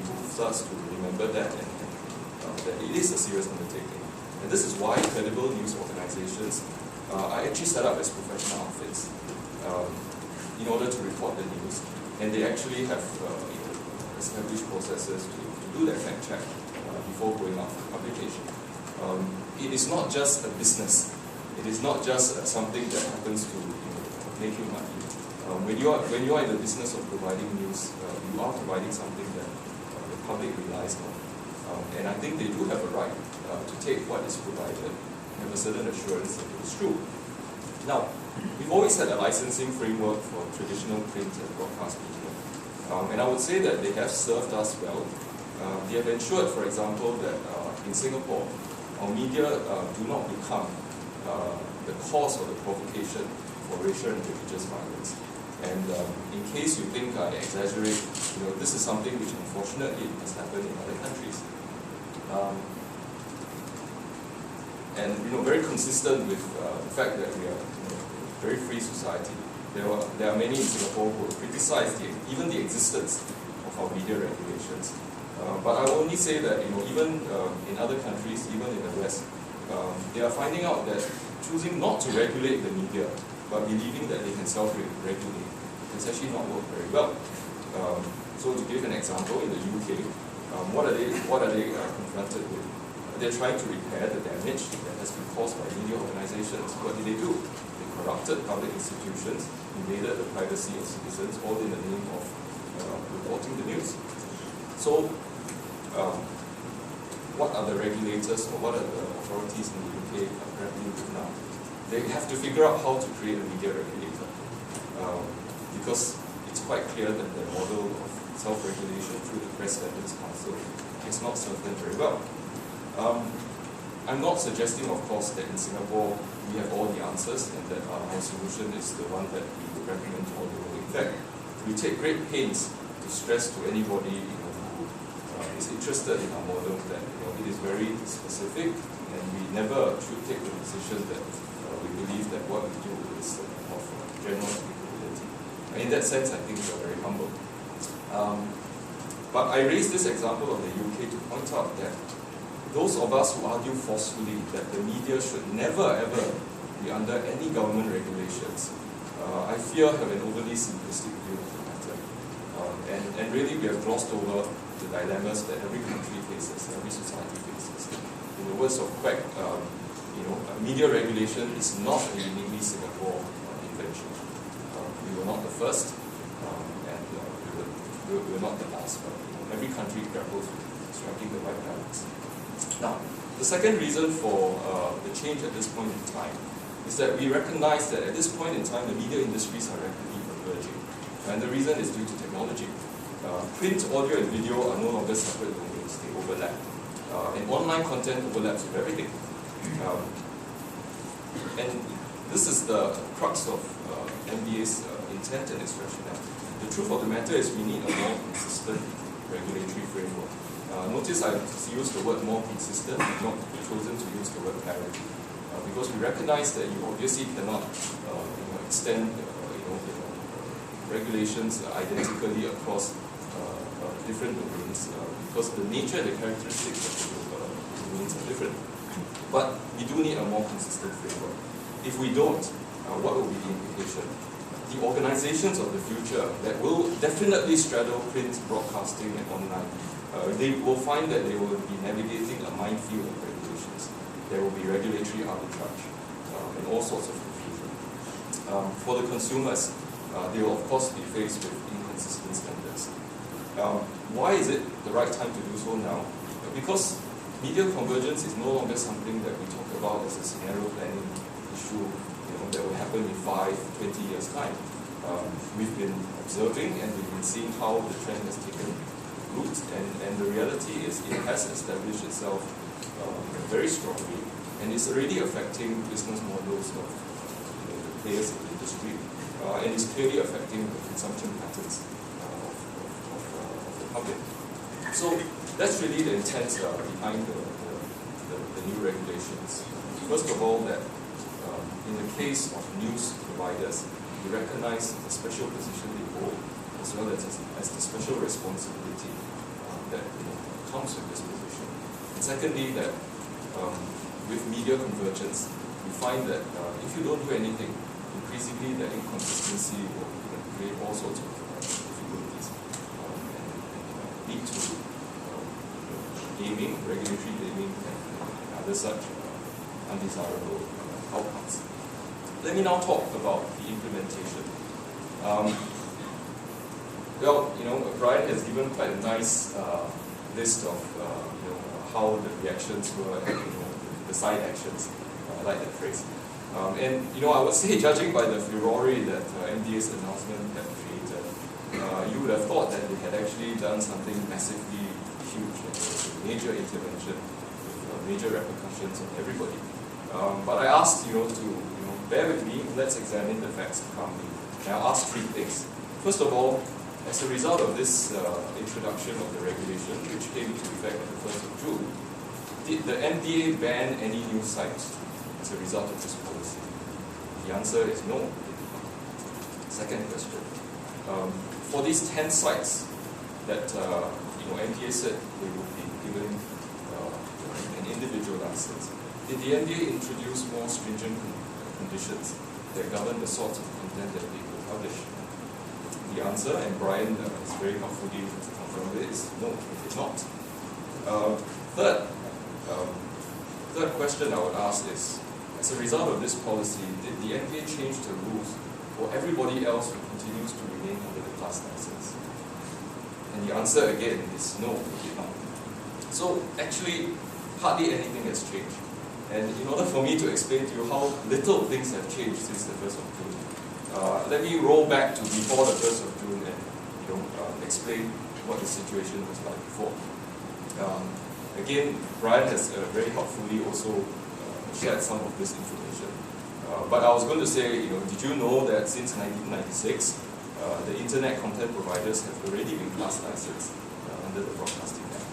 behooves us to remember that, and that it is a serious undertaking. And this is why credible news organizations are actually set up as professional outfits. in order to report the news, and they actually have established processes to do that fact check before going out for publication. It is not just a business. It is not just something that happens to make you money. When you are in the business of providing news, you are providing something that the public relies on. And I think they do have a right to take what is provided and have a certain assurance that it is true. Now, we've always had a licensing framework for traditional print and broadcast media. And I would say that they have served us well. They have ensured, for example, that in Singapore, our media do not become the cause or the provocation for racial and religious violence. And in case you think I exaggerate, this is something which unfortunately has happened in other countries. And very consistent with the fact that we are a very free society. There are many in Singapore who criticize even the existence of our media regulations. But I will only say that even in other countries, even in the West, they are finding out that choosing not to regulate the media, but believing that they can self-regulate, has actually not worked very well. So to give an example, in the UK, what are they confronted with? They're trying to repair the damage that has been caused by media organizations. What did they do? They corrupted public institutions, invaded the privacy of citizens, all in the name of reporting the news. So, what are the regulators or what are the authorities in the UK grappling with now? They have to figure out how to create a media regulator, because it's quite clear that the model of self-regulation through the Press Standards Council has not served them very well. I'm not suggesting, of course, that in Singapore we have all the answers and that our solution is the one that we would recommend to all the world. In fact, we take great pains to stress to anybody who is interested in our model that it is very specific, and we never should take the position that we believe that what we do is of general applicability. And in that sense, I think we are very humble. But I raise this example of the UK to point out that those of us who argue forcefully that the media should never ever be under any government regulations, I fear have an overly simplistic view of the matter. And really we have glossed over the dilemmas that every country faces, every society faces. In the words of Quack, media regulation is not a uniquely Singapore invention. We were not the first, and we were not the last, but every country grapples with striking the right balance. Now, the second reason for the change at this point in time is that we recognize that at this point in time, the media industries are rapidly converging. And the reason is due to technology. Print, audio, and video are no longer separate domains, they overlap. And online content overlaps with everything. And this is the crux of MDA's intent and its rationale. The truth of the matter is we need a more consistent regulatory framework. Notice I've used the word more consistent, not chosen to use the word parity, because we recognize that you obviously cannot extend regulations identically across different domains, because the nature and the characteristics of the domains are different. But we do need a more consistent framework. If we don't, what will be the implication? The organizations of the future that will definitely straddle print, broadcasting, and online, they will find that they will be navigating a minefield of regulations. There will be regulatory arbitrage and all sorts of confusion. For the consumers, they will of course be faced with inconsistent standards. Why is it the right time to do so now? Because media convergence is no longer something that we talk about as a scenario planning issue that will happen in 5, 20 years' time. We've been observing and we've been seeing how the trend has taken root, and the reality is it has established itself very strongly, and it's already affecting business models of the players in the industry, and it's clearly affecting the consumption patterns of the public. So that's really the intent behind the new regulations. First of all, that in the case of news providers, we recognize the special position they hold, as well as the special responsibility that comes with this position. And secondly, that with media convergence, we find that if you don't do anything, increasingly the inconsistency will create all sorts of difficulties and lead to gaming, regulatory gaming, and other such undesirable outcomes. Let me now talk about the implementation. Well, Brian has given quite a nice list of how the reactions were, the side actions. I like that phrase. And I would say, judging by the furore that MDA's announcement had created, you would have thought that they had actually done something massively huge, and a major intervention with major repercussions on everybody. But I asked to bear with me. Let's examine the facts calmly. And I'll ask three things. First of all, as a result of this introduction of the regulation, which came into effect on the 1st of June, did the MDA ban any new sites as a result of this policy? The answer is no. Second question. For these 10 sites that MDA said they would be given an individual license, did the MDA introduce more stringent conditions that govern the sorts of content that they could publish? The answer, and Brian is very helpfully confirmed it, is no, it did not. Third question I would ask is, as a result of this policy, did the MDA change the rules for everybody else who continues to remain under the class license? And the answer again is no, it did not. So actually, hardly anything has changed. And in order for me to explain to you how little things have changed since the 1st of June, let me roll back to before the 1st of June and explain what the situation was like before. Again, Brian has very helpfully also shared some of this information. But I was going to say, did you know that since 1996, the internet content providers have already been class licensed under the Broadcasting Act?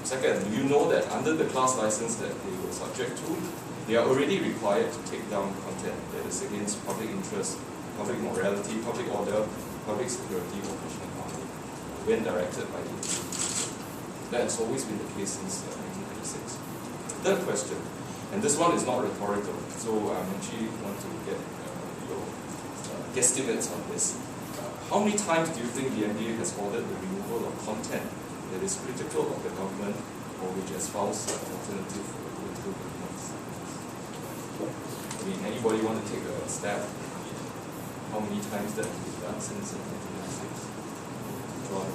Second, do you know that under the class license that they were subject to, they are already required to take down content that is against public interest, public morality, public order, public security, or national harmony, when directed by the internet? That has always been the case since 1996. Third question, and this one is not rhetorical, so I actually want to get your guesstimates on this. How many times do you think the MDA has ordered the removal of content that is critical of the government or which espouse alternative political movements? Anybody want to take a stab? How many times that has been done since 1996? John?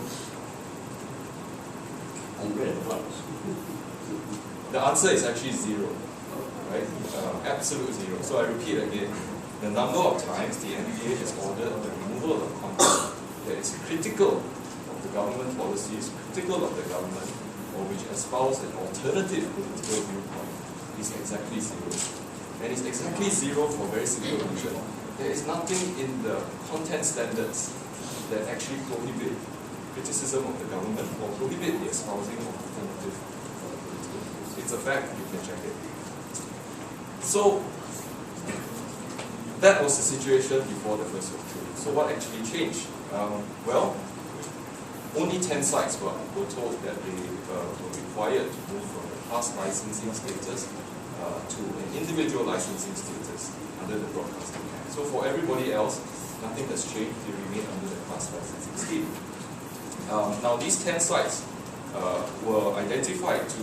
100 plus. The answer is actually zero, right? Absolute zero. So I repeat again, the number of times the MDA has ordered the removal of content that is critical of the government policies, critical of the government, or which espouse an alternative political viewpoint is exactly zero. And it's exactly zero for a very simple reason. There is nothing in the content standards that actually prohibit criticism of the government or prohibit the espousing of alternative political views. It's a fact, you can check it. So, that was the situation before the 1st of June. So what actually changed? Well, only 10 sites were told that they were required to move from the class licensing status to an individual licensing status under the Broadcasting Act. So for everybody else, nothing has changed. They remain under the class licensing scheme. Now these 10 sites were identified to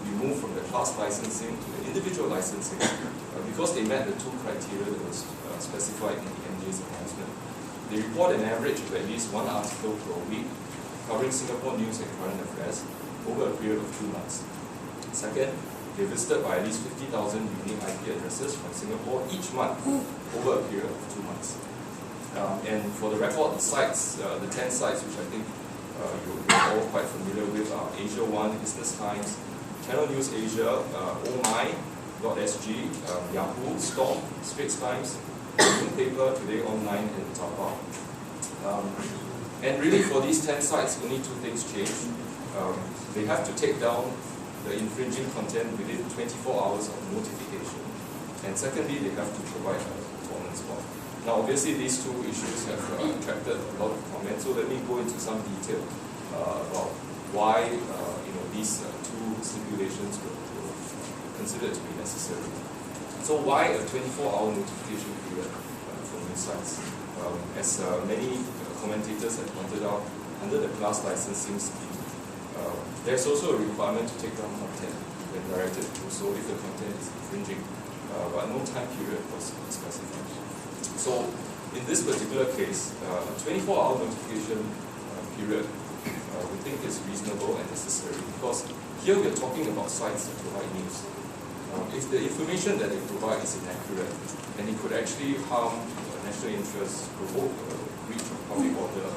be moved from the class licensing to the individual licensing because they met the two criteria that was specified in the MDA's announcement. They report an average of at least one article per week covering Singapore news and current affairs over a period of 2 months. Second, they visited by at least 50,000 unique IP addresses from Singapore each month over a period of 2 months. And for the record, the sites, the 10 sites which I think you're all quite familiar with are Asia One, Business Times, Channel News Asia, OMI.sg, Yahoo, Storm, Straits Times, Newspaper, Today Online, and Taobao. And really for these 10 sites, only two things change. They have to take down the infringing content within 24 hours of notification. And secondly, they have to provide a performance bond. Now obviously these two issues have attracted a lot of comments, so let me go into some detail about why these two stipulations were considered to be necessary. So why a 24-hour notification period for new sites? As many commentators have pointed out, under the class licensing scheme, there's also a requirement to take down content when directed to, so if the content is infringing, but no time period was specified. So in this particular case, a 24-hour notification period we think is reasonable and necessary, because here we are talking about sites that provide news. If the information that they provide is inaccurate and it could actually harm national interests, provoke a breach of public order,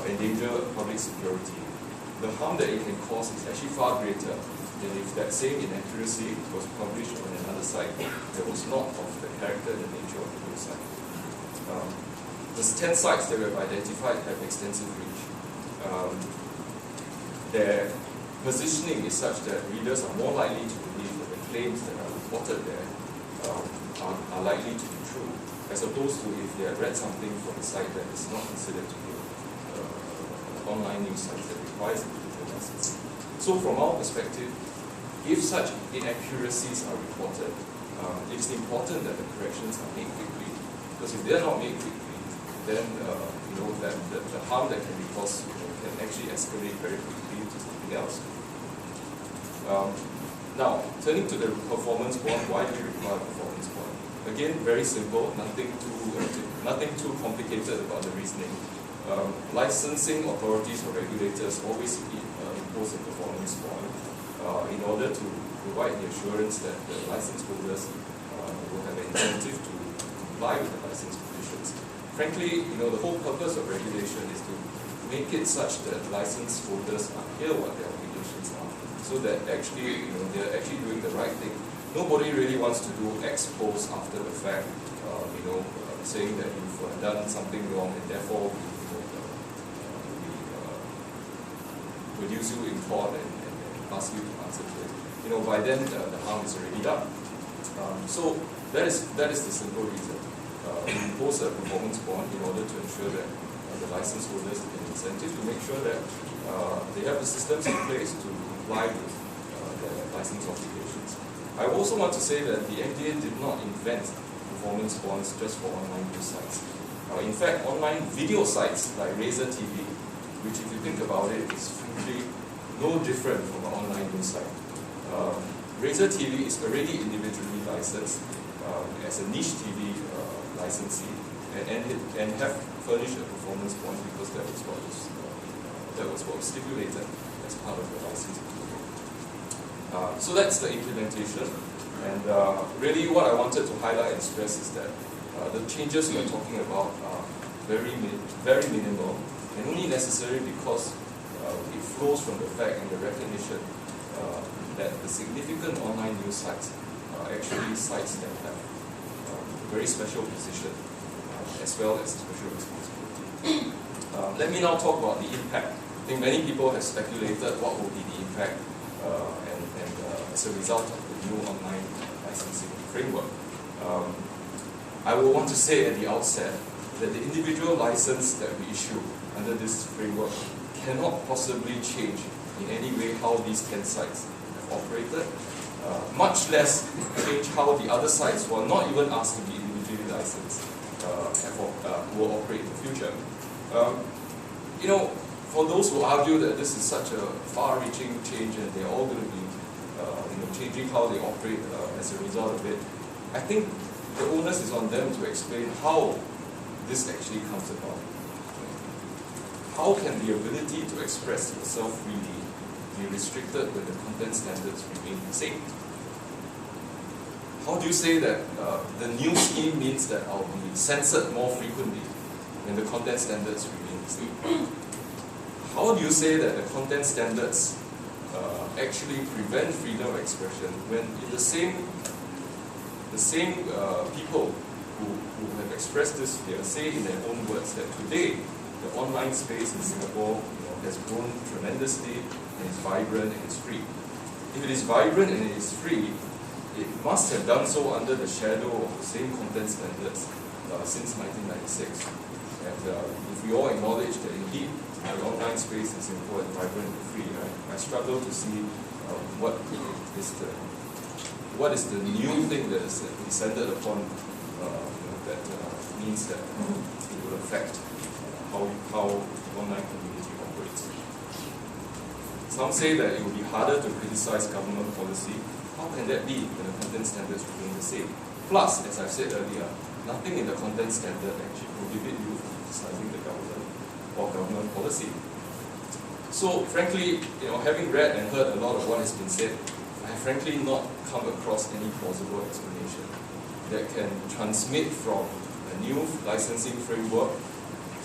endanger public security, the harm that it can cause is actually far greater than if that same inaccuracy was published on another site that was not of the character and the nature of the website. The 10 sites that we have identified have extensive reach. Their positioning is such that readers are more likely to believe that the claims that are reported there are likely to be true, as opposed to if they had read something from a site that is not considered to be an online news site that requires a digital license. So from our perspective, if such inaccuracies are reported, it's important that the corrections are made quickly, because if they're not made quickly, then the harm that can be caused can actually escalate very quickly to something else. Now, turning to the performance bond, why do we require a performance bond? Again, very simple, nothing too complicated about the reasoning. Licensing authorities or regulators always impose a performance bond in order to provide the assurance that the license holders will have an incentive to comply with the license conditions. Frankly, the whole purpose of regulation is to make it such that license holders are clear what their obligations are, so that actually, they're actually doing the right thing. Nobody really wants to do ex post after the fact, saying that you've done something wrong and therefore we produce you in court and ask you to answer to it. By then the harm is already done. So that is the simple reason. We impose a performance bond in order to ensure that the license holders have an incentive to make sure that they have the systems in place to comply with their license obligations. I also want to say that the MDA did not invent performance bonds just for online news sites. In fact, online video sites like Razor TV, which if you think about it, is frankly no different from an online news site. Razor TV is already individually licensed as a niche TV licensee and have furnished a performance bond because that was what was stipulated as part of the license agreement. So that's the implementation, and really what I wanted to highlight and stress is that the changes we are talking about are very minimal and only necessary because it flows from the fact and the recognition that the significant online news sites are actually sites that have a very special position as well as special responsibility. Let me now talk about the impact. I think many people have speculated what will be the impact as a result of the new online licensing framework. I will want to say at the outset that the individual license that we issue under this framework cannot possibly change in any way how these 10 sites have operated, much less change how the other sites who are not even asked to be individually licensed will operate in the future. For those who argue that this is such a far-reaching change and they're all going to be changing how they operate as a result of it, I think the onus is on them to explain how this actually comes about. How can the ability to express yourself freely be restricted when the content standards remain the same? How do you say that the new scheme means that I'll be censored more frequently when the content standards remain the same? How do you say that the content standards actually prevent freedom of expression when the same people who have expressed this fear say in their own words that today the online space in Singapore has grown tremendously and is vibrant and is free. If it is vibrant and it is free, it must have done so under the shadow of the same content standards since 1996. And if we all acknowledge that indeed the online space in Singapore is vibrant and free, I struggle to see what is the new thing that is descended upon that means that it will affect how the online community operates. Some say that it will be harder to criticize government policy. How can that be when the content standards remain the same? Plus, as I've said earlier, nothing in the content standard actually prohibits you from criticizing the government or government policy. So, frankly, having read and heard a lot of what has been said, I have frankly not come across any plausible explanation that can transmit from a new licensing framework,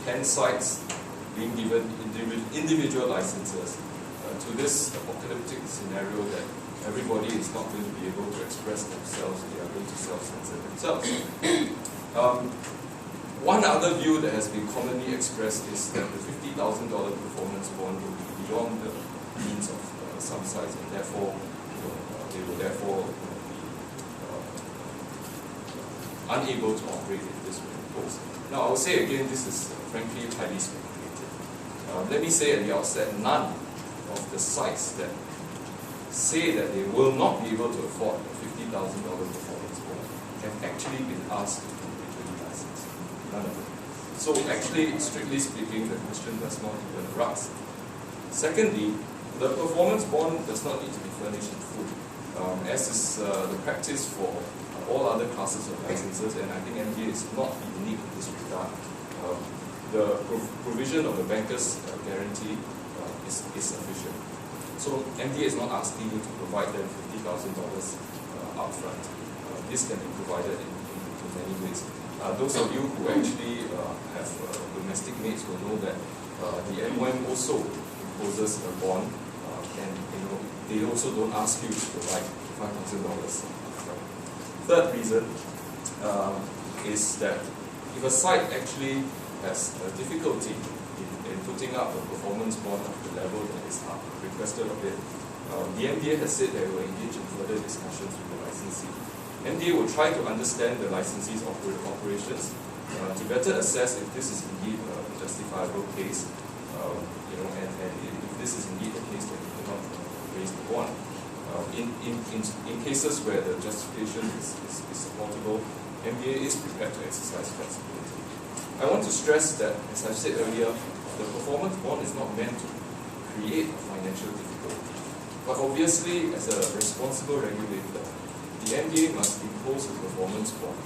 10 sites being given individual licenses, to this apocalyptic scenario that everybody is not going to be able to express themselves, they are going to self-censor themselves. One other view that has been commonly expressed is that the $50,000 performance bond will be beyond the means of some sites, and therefore they will therefore be unable to operate if this were imposed. Now, I will say again, this is frankly highly speculative. Let me say at the outset, none of the sites that say that they will not be able to afford a $50,000 performance bond have actually been asked to individually license. None of them. So actually, strictly speaking, the question does not even arise. Secondly, the performance bond does not need to be furnished in full, as is the practice for all other classes of licenses, and I think MDA is not unique in this regard. The provision of the banker's guarantee is sufficient. So MDA is not asking you to provide them $50,000 upfront. This can be provided in many ways. Those of you who actually have domestic mates will know that the MOM also imposes a bond, and they also don't ask you to provide $5,000 upfront. Third reason is that if a site actually has a difficulty in putting up a performance bond of the level that is requested of it, the MDA has said that it will engage in further discussions with the licensee. MDA will try to understand the licensee's operations to better assess if this is indeed a justifiable case, and if this is indeed a case that you cannot raise the bond. In cases where the justification is supportable, MDA is prepared to exercise flexibility. I want to stress that, as I've said earlier, the performance bond is not meant to create a financial difficulty. But obviously, as a responsible regulator, the MDA must impose a performance bond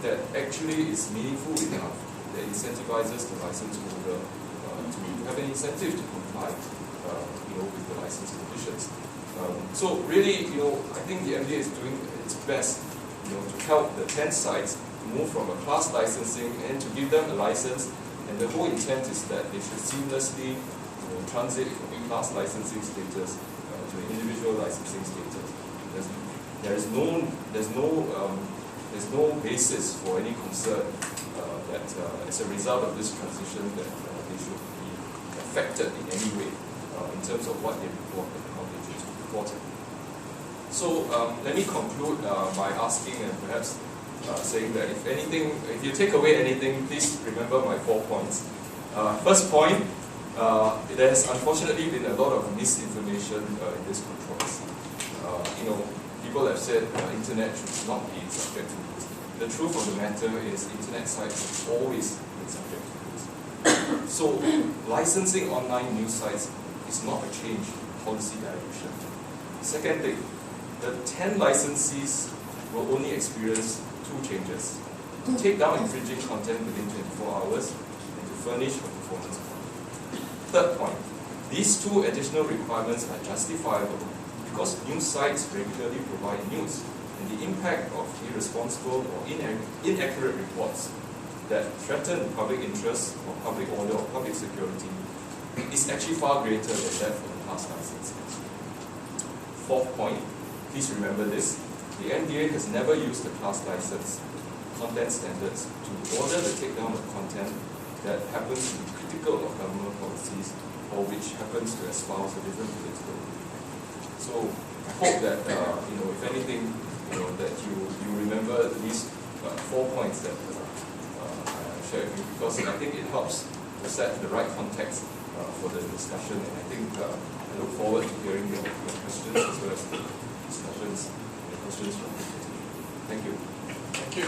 that actually is meaningful enough, that incentivizes the license holder to have an incentive to comply with the license conditions. So really, I think the MDA is doing its best to help the 10 sites move from a class licensing and to give them a license, and the whole intent is that they should seamlessly transit from class licensing status to individual licensing status. There's no basis for any concern that as a result of this transition that they should be affected in any way in terms of what they report and how they choose to report it. So let me conclude by asking and perhaps saying that if you take away anything, please remember my 4 points. First point, there has unfortunately been a lot of misinformation in this controversy. People have said internet should not be subject to this. The truth of the matter is internet sites have always been subject to this. So licensing online news sites is not a change in policy direction. Second thing, the 10 licensees will only experience 2 changes: to take down infringing content within 24 hours and to furnish a performance bond. Third point, these 2 additional requirements are justifiable because news sites regularly provide news, and the impact of irresponsible or inaccurate reports that threaten public interest or public order or public security is actually far greater than that for the past licenses. Fourth point, please remember this: the MDA has never used the class license content standards to order the takedown of content that happens to be critical of government policies or which happens to espouse a different political view. So I hope that if anything, that you remember these 4 points that I shared with you, because I think it helps to set the right context for the discussion, and I think I look forward to hearing your questions as well as the discussions and questions from the community. Thank you. Thank you.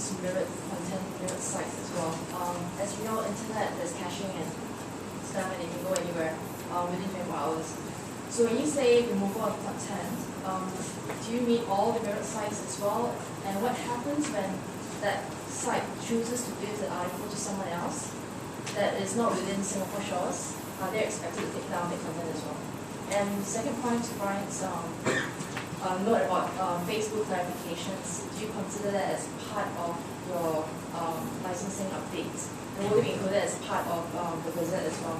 to mirrored content, mirrored sites as well. As we know, internet, there's caching and stuff, and it can go anywhere within 24 hours. So when you say removal of content, do you mean all the mirrored sites as well? And what happens when that site chooses to give the article to someone else that is not within Singapore shores? Are they expected to take down the content as well? And second point to Brian's note about Facebook clarifications, do you consider that as part of your licensing updates? And will it be included as part of the Gazette as well?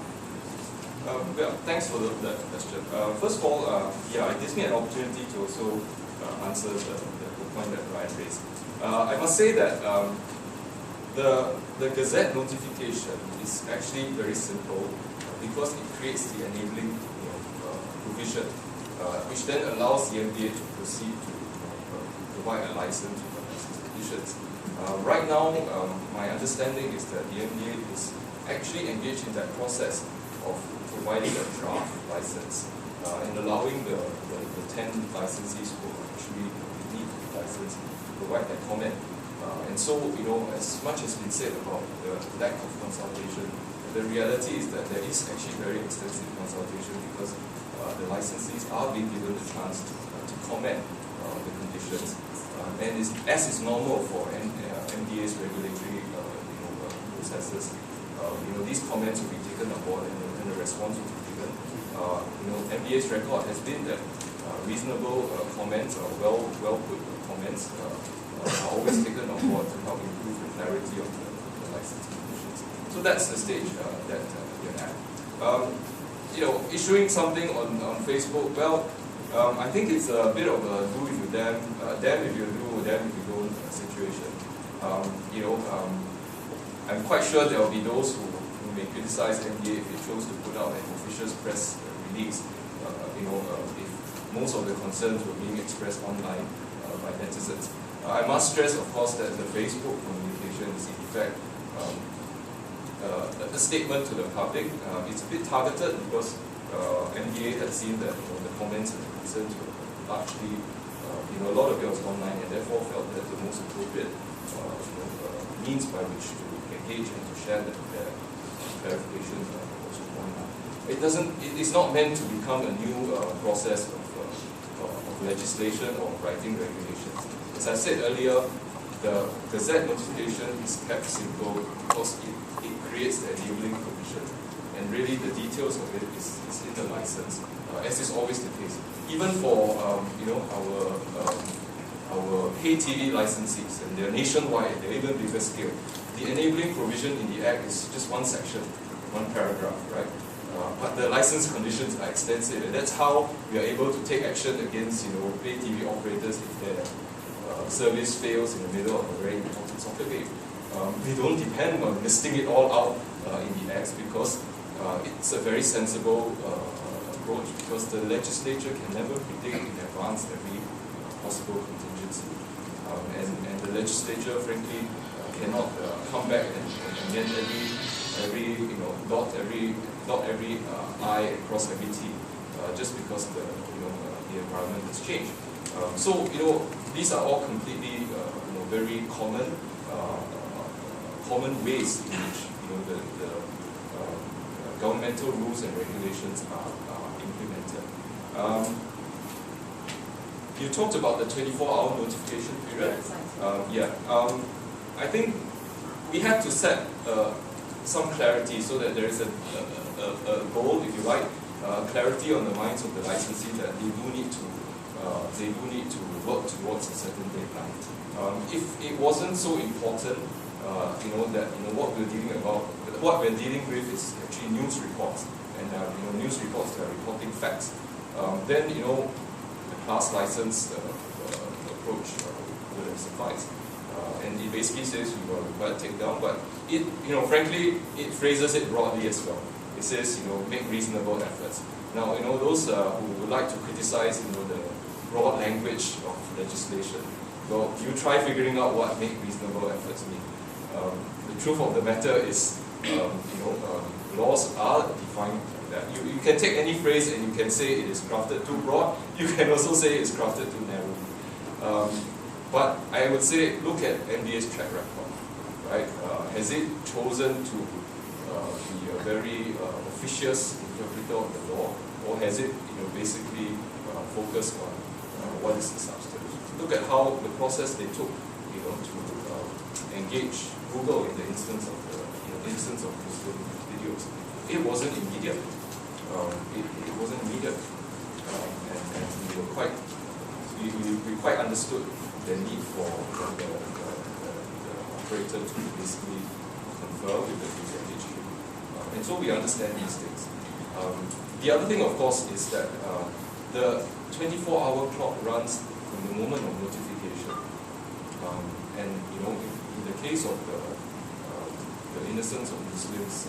Well, thanks for that question. First of all, yeah, it gives me an opportunity to also answer the point that Brian raised. I must say that the Gazette notification is actually very simple because it creates the enabling provision, which then allows the MDA to proceed to provide a license to the licensed editions. Right now, my understanding is that the MDA is actually engaged in that process of providing a draft license and allowing the 10 licensees who actually need the license to provide that comment. And so, as much has been said about the lack of consultation, the reality is that there is actually very extensive consultation because the licensees are being given the chance to comment on the conditions. And as is normal for MDA's regulatory processes, these comments will be taken on board and the response will be given. MDA's record has been that reasonable comments or well put comments are always taken on board to help improve the clarity of the license conditions. So that's the stage that we're at. Issuing something on Facebook, well, I think it's a bit of a do if you damn if you do, damn if you don't situation. I'm quite sure there will be those who may criticize MDA if it chose to put out an official press release. If most of the concerns were being expressed online by netizens. I must stress, of course, that the Facebook communication is in fact a statement to the public. It's a bit targeted because MDA had seen that the comments and the concerns were largely, a lot of it was online, and therefore felt that the most appropriate means by which to engage and to share the clarification was online. It is not meant to become a new process of legislation or writing regulations. As I said earlier, the Gazette notification is kept simple because it creates the enabling provision, and really the details of it is in the license, as is always the case. Even for our pay TV licensees, and they're nationwide, they're even bigger scale. The enabling provision in the Act is just one section, one paragraph, right? But the license conditions are extensive, and that's how we are able to take action against pay TV operators if their service fails in the middle of a very important soccer game. We don't depend on listing it all out in the Acts because it's a very sensible approach, because the legislature can never predict in advance every possible contingency. And the legislature, frankly, cannot come back and amend dot every I across every T just because the environment has changed. So these are all completely very common ways in which the governmental rules and regulations are implemented. You talked about the 24-hour notification period. I think we have to set some clarity so that there is a goal, if you like, clarity on the minds of the licensee that they do need to work towards a certain deadline. If it wasn't so important, what we're dealing with is actually news reports, and news reports that are reporting facts. Then the class license approach would have sufficed. And it basically says you are required to take down, but it, frankly, it phrases it broadly as well. It says, make reasonable efforts. Now, those who would like to criticize, the broad language of legislation, well, you try figuring out what make reasonable efforts mean. The truth of the matter is, laws are defined like that. You can take any phrase and you can say it is crafted too broad. You can also say it's crafted too narrow. But I would say, look at MDA's track record, right? Has it chosen to be a very officious interpreter of the law, or has it, basically focused on what is the substance? Look at how the process they took, to engage Google in the instance of Muslim videos. It wasn't immediate. It wasn't immediate, and we quite understood the need for the operator to basically confer with the user history, and so we understand these things. The other thing, of course, is that the 24-hour clock runs from the moment of notification, and in the case of the Innocence of Muslims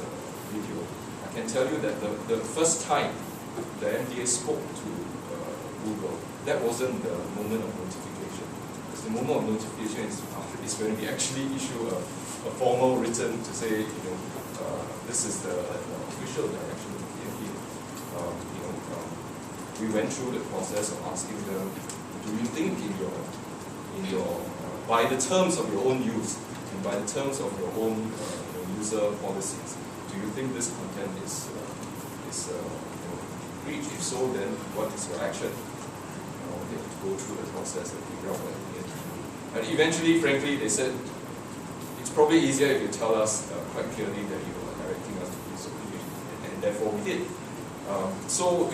video, I can tell you that the first time the MDA spoke to Google, that wasn't the moment of notification. Because the moment of notification is when we actually issue a formal written to say, this is the official direction of the MDA. We went through the process of asking them, do you think in your by the terms of your own use and by the terms of your own user policies, do you think this content is breach? If so, then what is your action? They have to go through the process and figure out what they need to do. And eventually, frankly, they said it's probably easier if you tell us quite clearly that you are directing us to do something, and therefore we did. So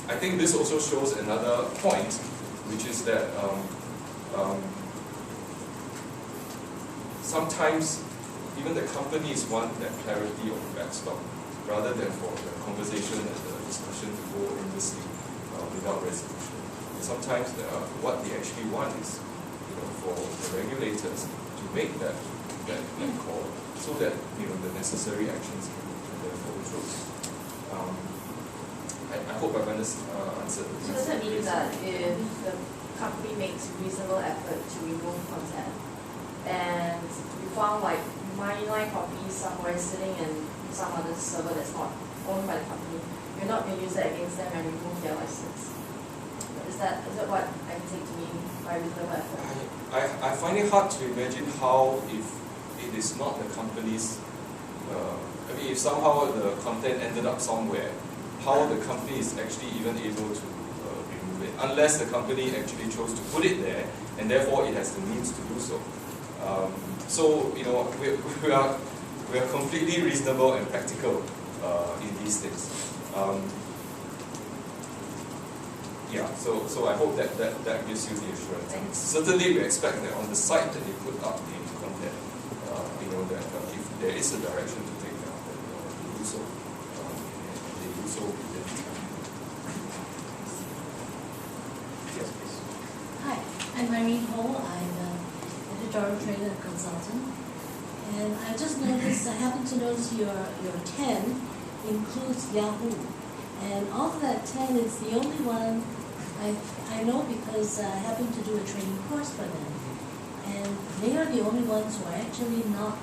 I think this also shows another point, which is that sometimes even the companies want that clarity of the backstop, rather than for the conversation and the discussion to go endlessly without resolution. And sometimes what they actually want is, for the regulators to make that call, so that the necessary actions can follow through. I hope I've answered the question. So does that mean that if the company makes reasonable effort to remove content, and you found like 99 copies somewhere sitting in some other server that's not owned by the company, you're not going to use that against them and remove their license? Is that what I can take to mean by reasonable effort? I find it hard to imagine how, if it is not the company's, if somehow the content ended up somewhere, how the company is actually even able to remove it, unless the company actually chose to put it there, and therefore it has the means to do so. So we are completely reasonable and practical in these things. So I hope that gives you the assurance. And certainly we expect that on the site that they put up the content, that if there is a direction to take down, that they do so. They do so within. Yes, please. Hi, I'm Irene Ho. I'm an editorial trader and consultant. And I just noticed, I happen to notice your 10 includes Yahoo. And of that 10, it's the only one I know because I happen to do a training course for them. And they are the only ones who are actually not,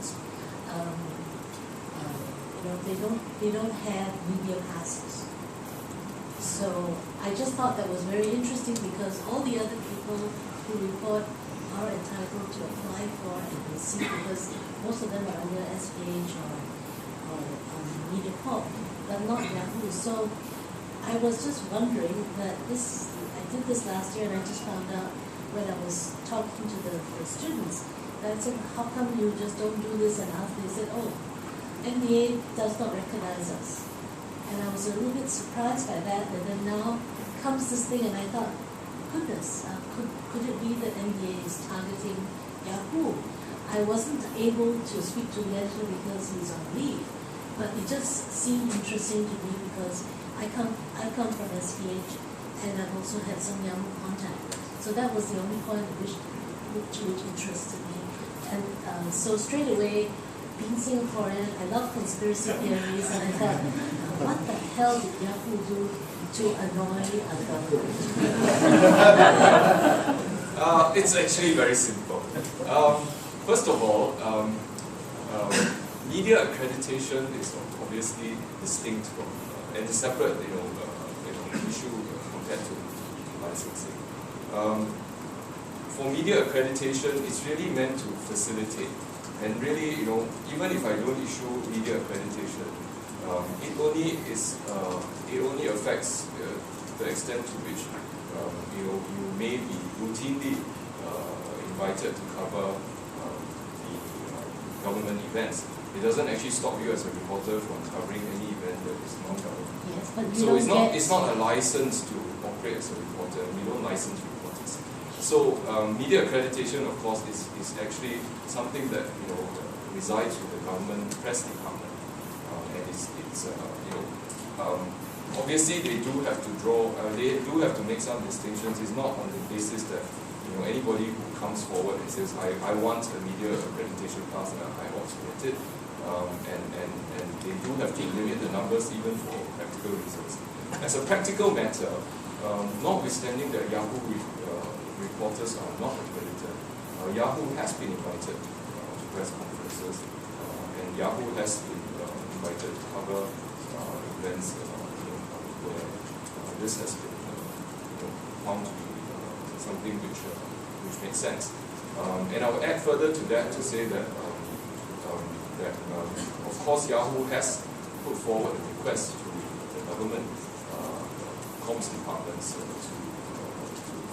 they don't have media passes. So I just thought that was very interesting because all the other people who report are entitled to apply for and receive, because most of them are under SPH or MediaCorp, but not Yahoo. So I was just wondering that I did this last year, and I just found out when I was talking to the students, that I said, how come you just don't do this? And after they said, oh, MDA does not recognize us. And I was a little bit surprised by that, and then now comes this thing, and I thought, goodness, could it be that MDA is targeting Yahoo? I wasn't able to speak to the editor because he's on leave, but it just seemed interesting to me because I come from SPH, and I've also had some Yahoo contact. So that was the only point which interested me. And so straight away, being Singaporean, I love conspiracy theories, and I thought, what the hell did Yahoo do to annoy a government? It's actually very simple. First of all, media accreditation is obviously distinct from and a separate, issue compared to licensing. for media accreditation, it's really meant to facilitate. And really, even if I don't issue media accreditation, it only affects the extent to which you may be routinely invited to cover the government events. It doesn't actually stop you as a reporter from covering any event that is non-government. Yes, but you So don't it's not a license to operate as a reporter. We don't license reporters. So media accreditation, of course, is actually something that resides with the government press department, and obviously they do have to make some distinctions. It's not on the basis that anybody who comes forward and says I want a media accreditation pass and I ought to get it, and they do have to limit the numbers even for practical reasons. As a practical matter, notwithstanding that Yahoo reporters are not accredited, Yahoo has been invited to press conferences, and Yahoo has been invited to cover events where this has been found to be something which makes sense. And I will add further to that to say that of course Yahoo has put forward a request to the government comms departments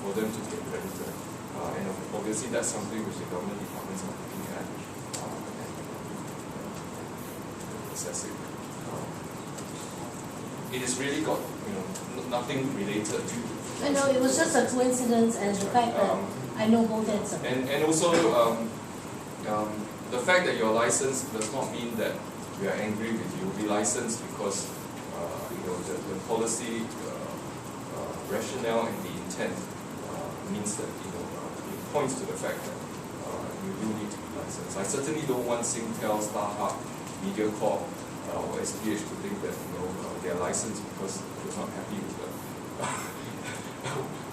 for them to be accredited. And obviously that's something which the government departments are looking at and assessing. It has really got nothing related to. I know it was just a coincidence, and the fact that I know both ends of it. And also the fact that you're licensed does not mean that we are angry with you. You'll be licensed because the policy rationale and the intent means that it points to the fact that you do need to be licensed. I certainly don't want Singtel, StarHub, MediaCorp, or SPH to think that they are licensed because we're not happy with them.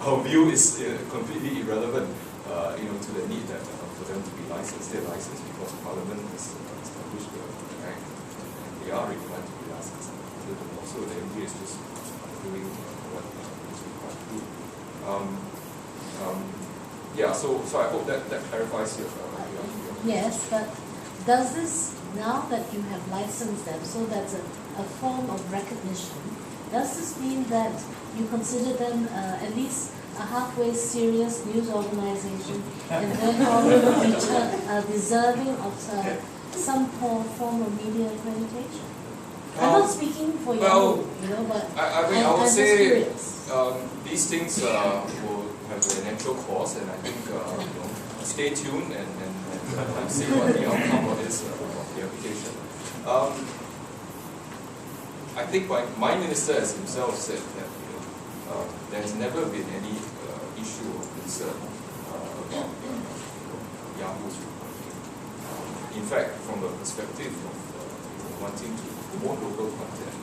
Our view is completely irrelevant, to the need that for them to be licensed. They're licensed because Parliament has established the Act, and they are required to be licensed. Also, the MDA is just doing what is required to do. So I hope that clarifies your. Yes, but does this, now that you have licensed them, so that's a form of recognition, does this mean that you consider them at least a halfway serious news organization and therefore deserving of some form of media accreditation? I'm not speaking for you, but I would I'm say just curious. these things will have a natural course, and I think stay tuned and see what the outcome is of the application. I think my minister has himself said that there has never been any issue of concern about Yahoo's reporting. In fact, from the perspective of wanting to promote local content,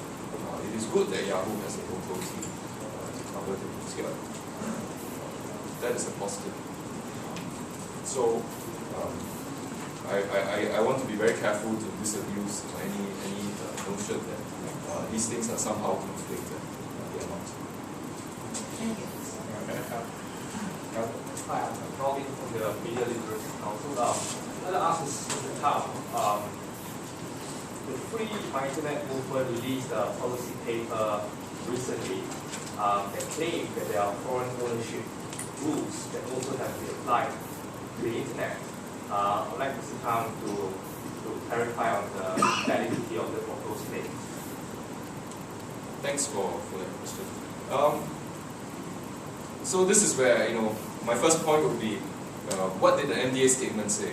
it is good that Yahoo has a local team to cover the news here. That is a positive. So I want to be very careful to disabuse any notion that these things are somehow conflicted. They are not. Thank you. Hi, I'm Robin from the Media Literacy Council. Let us ask Mr. Tao. The Free Internet Movement released a policy paper recently that claimed that there are foreign ownership rules that also have to be applied to the Internet. I'd like Mr. Tao to clarify on the validity of the proposed claims. Thanks for that question. So this is where my first point would be, what did the MDA statement say?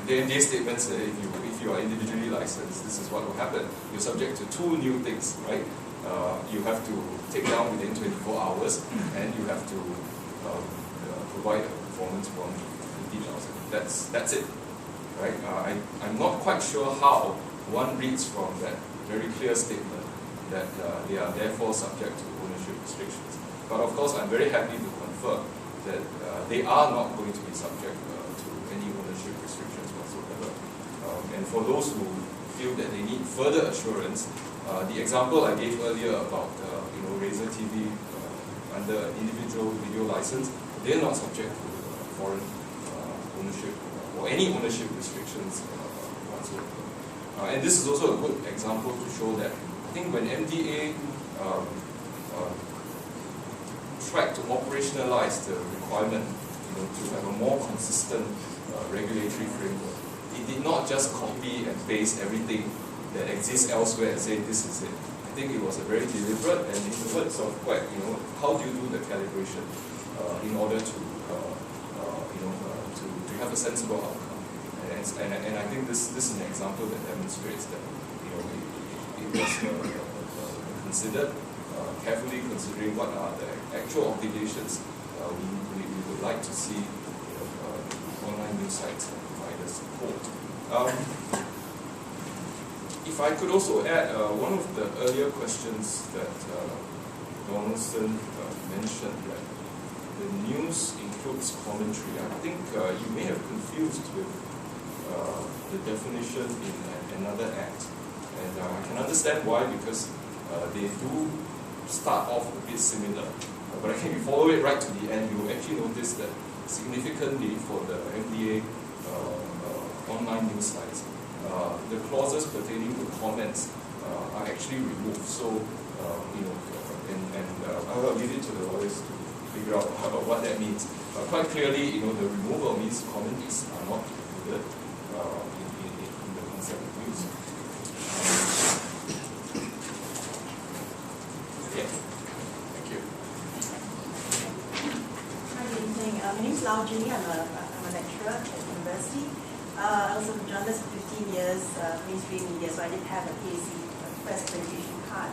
The MDA statement said if you are individually licensed, this is what will happen. You're subject to two new things, right? You have to take down within 24 hours, and you have to provide a performance bond of 50,000. That's it, right? I'm not quite sure how one reads from that very clear statement that they are therefore subject to ownership restrictions. But of course, I'm very happy to confirm that they are not going to be subject to any ownership restrictions whatsoever. And for those who feel that they need further assurance, the example I gave earlier about Razer TV under individual video license, they're not subject to foreign ownership or any ownership restrictions whatsoever. And this is also a good example to show that I think when MDA tried to operationalize the requirement, to have a more consistent regulatory framework, it did not just copy and paste everything that exists elsewhere and say this is it. I think it was a very deliberate, and in the words of quite, how do you do the calibration in order to have a sensible outcome? And I think this is an example that demonstrates that it was considered carefully, considering what are the actual obligations we would like to see online news sites providers hold. If I could also add one of the earlier questions that Donaldson mentioned, that the news includes commentary. I think you may have confused with the definition in another act, and I can understand why, because they do start off a bit similar. But I think if you follow it right to the end, you will actually notice that significantly for the MDA online news sites, the clauses pertaining to comments are actually removed. So, I'll leave it to the lawyers to figure out what that means. Quite clearly, the removal means comments are not included in the concept of news. Yeah. Thank you. Hi, good evening. My name is Lao Juni. I'm a lecturer at university. I was a journalist for 15 years, mainstream media, so I did have a PhD, first accreditation card.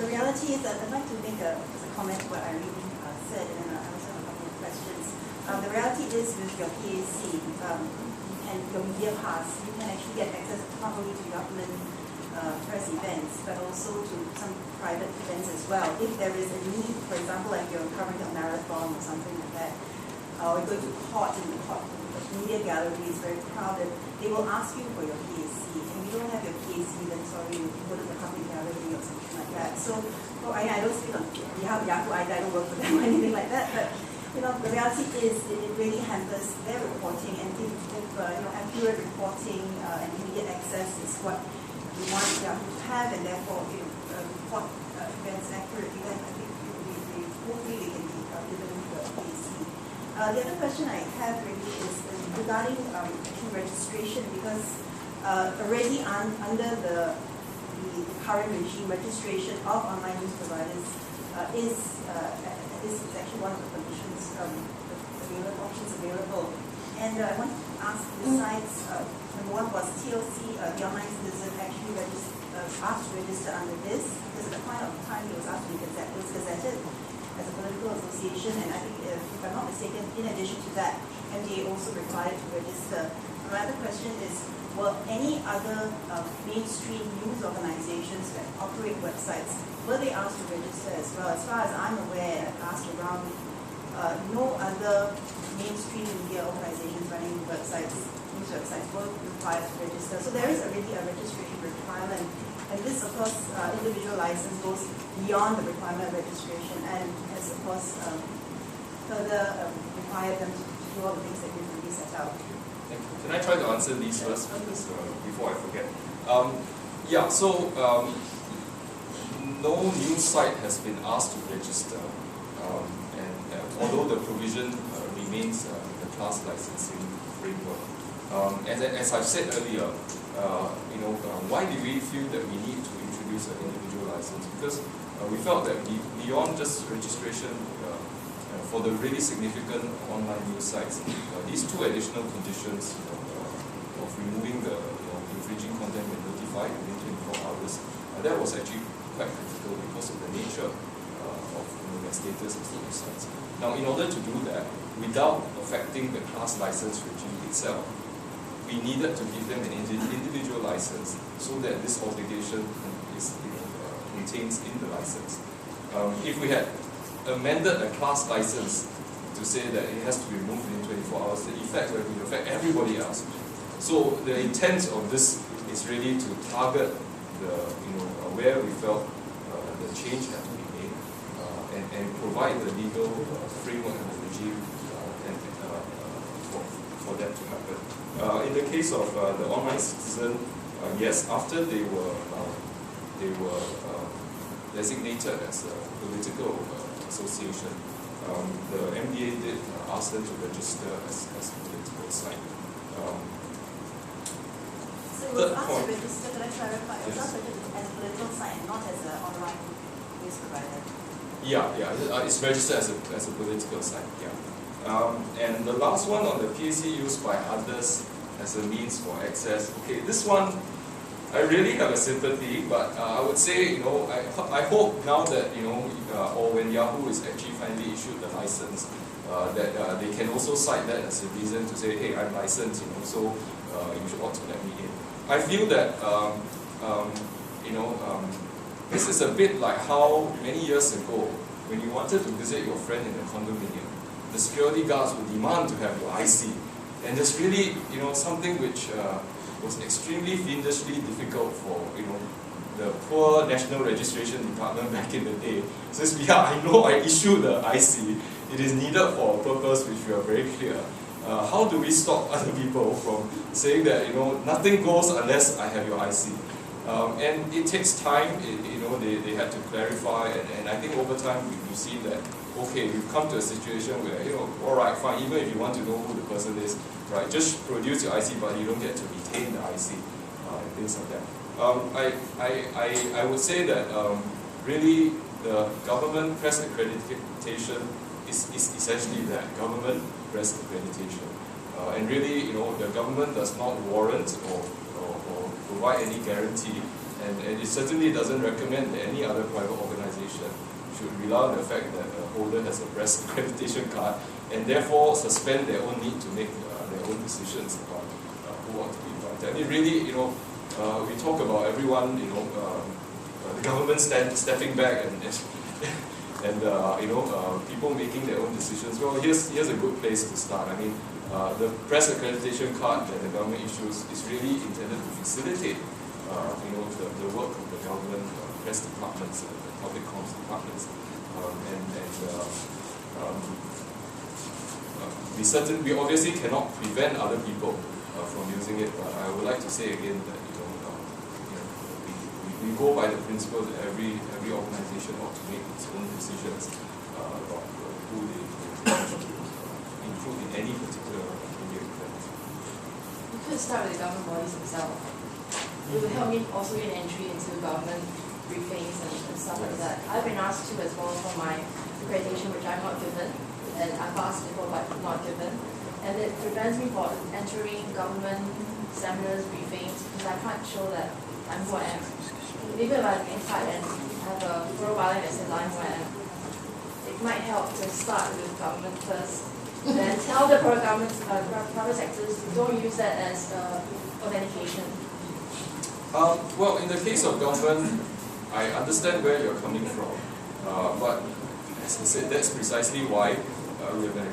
The reality is that I'd like to make a comment to what Irene said, and then I also have a couple of questions. The reality is with your PAC and your media pass, you can actually get access not only to government press events, but also to some private events as well. If there is a need, for example, like you're covering a marathon or something like that, or going to court, in the court, the media gallery is very crowded, they will ask you for your PAC. And if you don't have your PAC, then sorry, you go to the public gallery or something like that. So, I don't speak on behalf of Yahoo, I don't work for them or anything like that, but the reality is it really hampers their reporting, and if accurate reporting and immediate access is what we want Yahoo to have, and therefore report events accurately, then I think hopefully they can be given to a PAC. The other question I have really is regarding registration, because already under the current regime, registration of online news providers is actually one of the conditions, options available. And I want to ask the sites, number one was TLC, the online citizen, actually asked to register under this, because at the point of time he was asked to be gazetted as a political association, and I think, if I'm not mistaken, in addition to that, MDA also required to register. My other question is, were any other mainstream news organizations that operate websites, were they asked to register as well? As far as I'm aware, I've asked around, no other mainstream media organizations running websites, news websites, were required to register. So there is already a registration requirement. And this, of course, individual license goes beyond the requirement of registration, and has, of course, further required them to do all the things that you've already set out. Can I try to answer these first, because, before I forget? No news site has been asked to register, and although the provision remains the class licensing framework. As I've said earlier, why do we feel that we need to introduce an individual license? Because we felt that beyond just registration, for the really significant online news sites, these two additional conditions of removing the infringing content when notified within 24 hours, that was actually quite critical because of the nature of their status as news sites. Now, in order to do that, without affecting the class license regime itself, we needed to give them an individual license so that this obligation is contains in the license. If we had amended a class license to say that it has to be removed within 24 hours, the effect would affect everybody else. So the intent of this is really to target the where we felt the change had to be made, and provide the legal framework and the regime for that to happen. In the case of the online citizen, yes, after they were designated as a political association, the MDA did ask them to register as a political site. So it was asked to register, could I clarify? It was asked to register as a political site, not as an online news provider. Yeah, it's registered as a political site, yeah. And the last one on the PAC used by others as a means for access. Okay, this one, I really have a sympathy, but I would say, I hope now that, or when Yahoo is actually finally issued the license, that they can also cite that as a reason to say, hey, I'm licensed, so you should ought to let me in. I feel that, this is a bit like how many years ago, when you wanted to visit your friend in a condominium, the security guards would demand to have your IC. And it's really, something which was extremely fiendishly difficult for, the poor National Registration Department back in the day. Says, yeah, I know I issued the IC. It is needed for a purpose which we are very clear. How do we stop other people from saying that, nothing goes unless I have your IC? And it takes time, they had to clarify, and I think over time we've seen that, okay, we've come to a situation where, alright, fine, even if you want to know who the person is, right, just produce your IC, but you don't get to retain the IC, and things like that. I would say that really the government press accreditation is essentially that, government press accreditation. And really, the government does not warrant or provide any guarantee, and it certainly doesn't recommend that any other private organization should rely on the fact that a holder has a press accreditation card and therefore suspend their own need to make their own decisions about who ought to be invited. I mean, really, we talk about everyone, the government stepping back and people making their own decisions. Well, here's a good place to start. I mean, the press accreditation card that the government issues is really intended to facilitate, the work of the government press departments, the public comms departments, we obviously cannot prevent other people from using it. But I would like to say again that we go by the principle that every organization ought to make its own decisions about who they include in any particular media event. You could start with the government bodies themselves. It would help me also gain entry into government briefings and stuff like that. I've been asked to as well for my accreditation, which I'm not given, and I've asked before but not given. And it prevents me from entering government seminars, briefings, because I can't show that I'm who I am. Even if I have a card and have a profile that says I'm who I am, it might help to start with government first. Then tell the private sectors, don't use that as authentication. Well, in the case of government, I understand where you're coming from, but as I said, that's precisely why we have an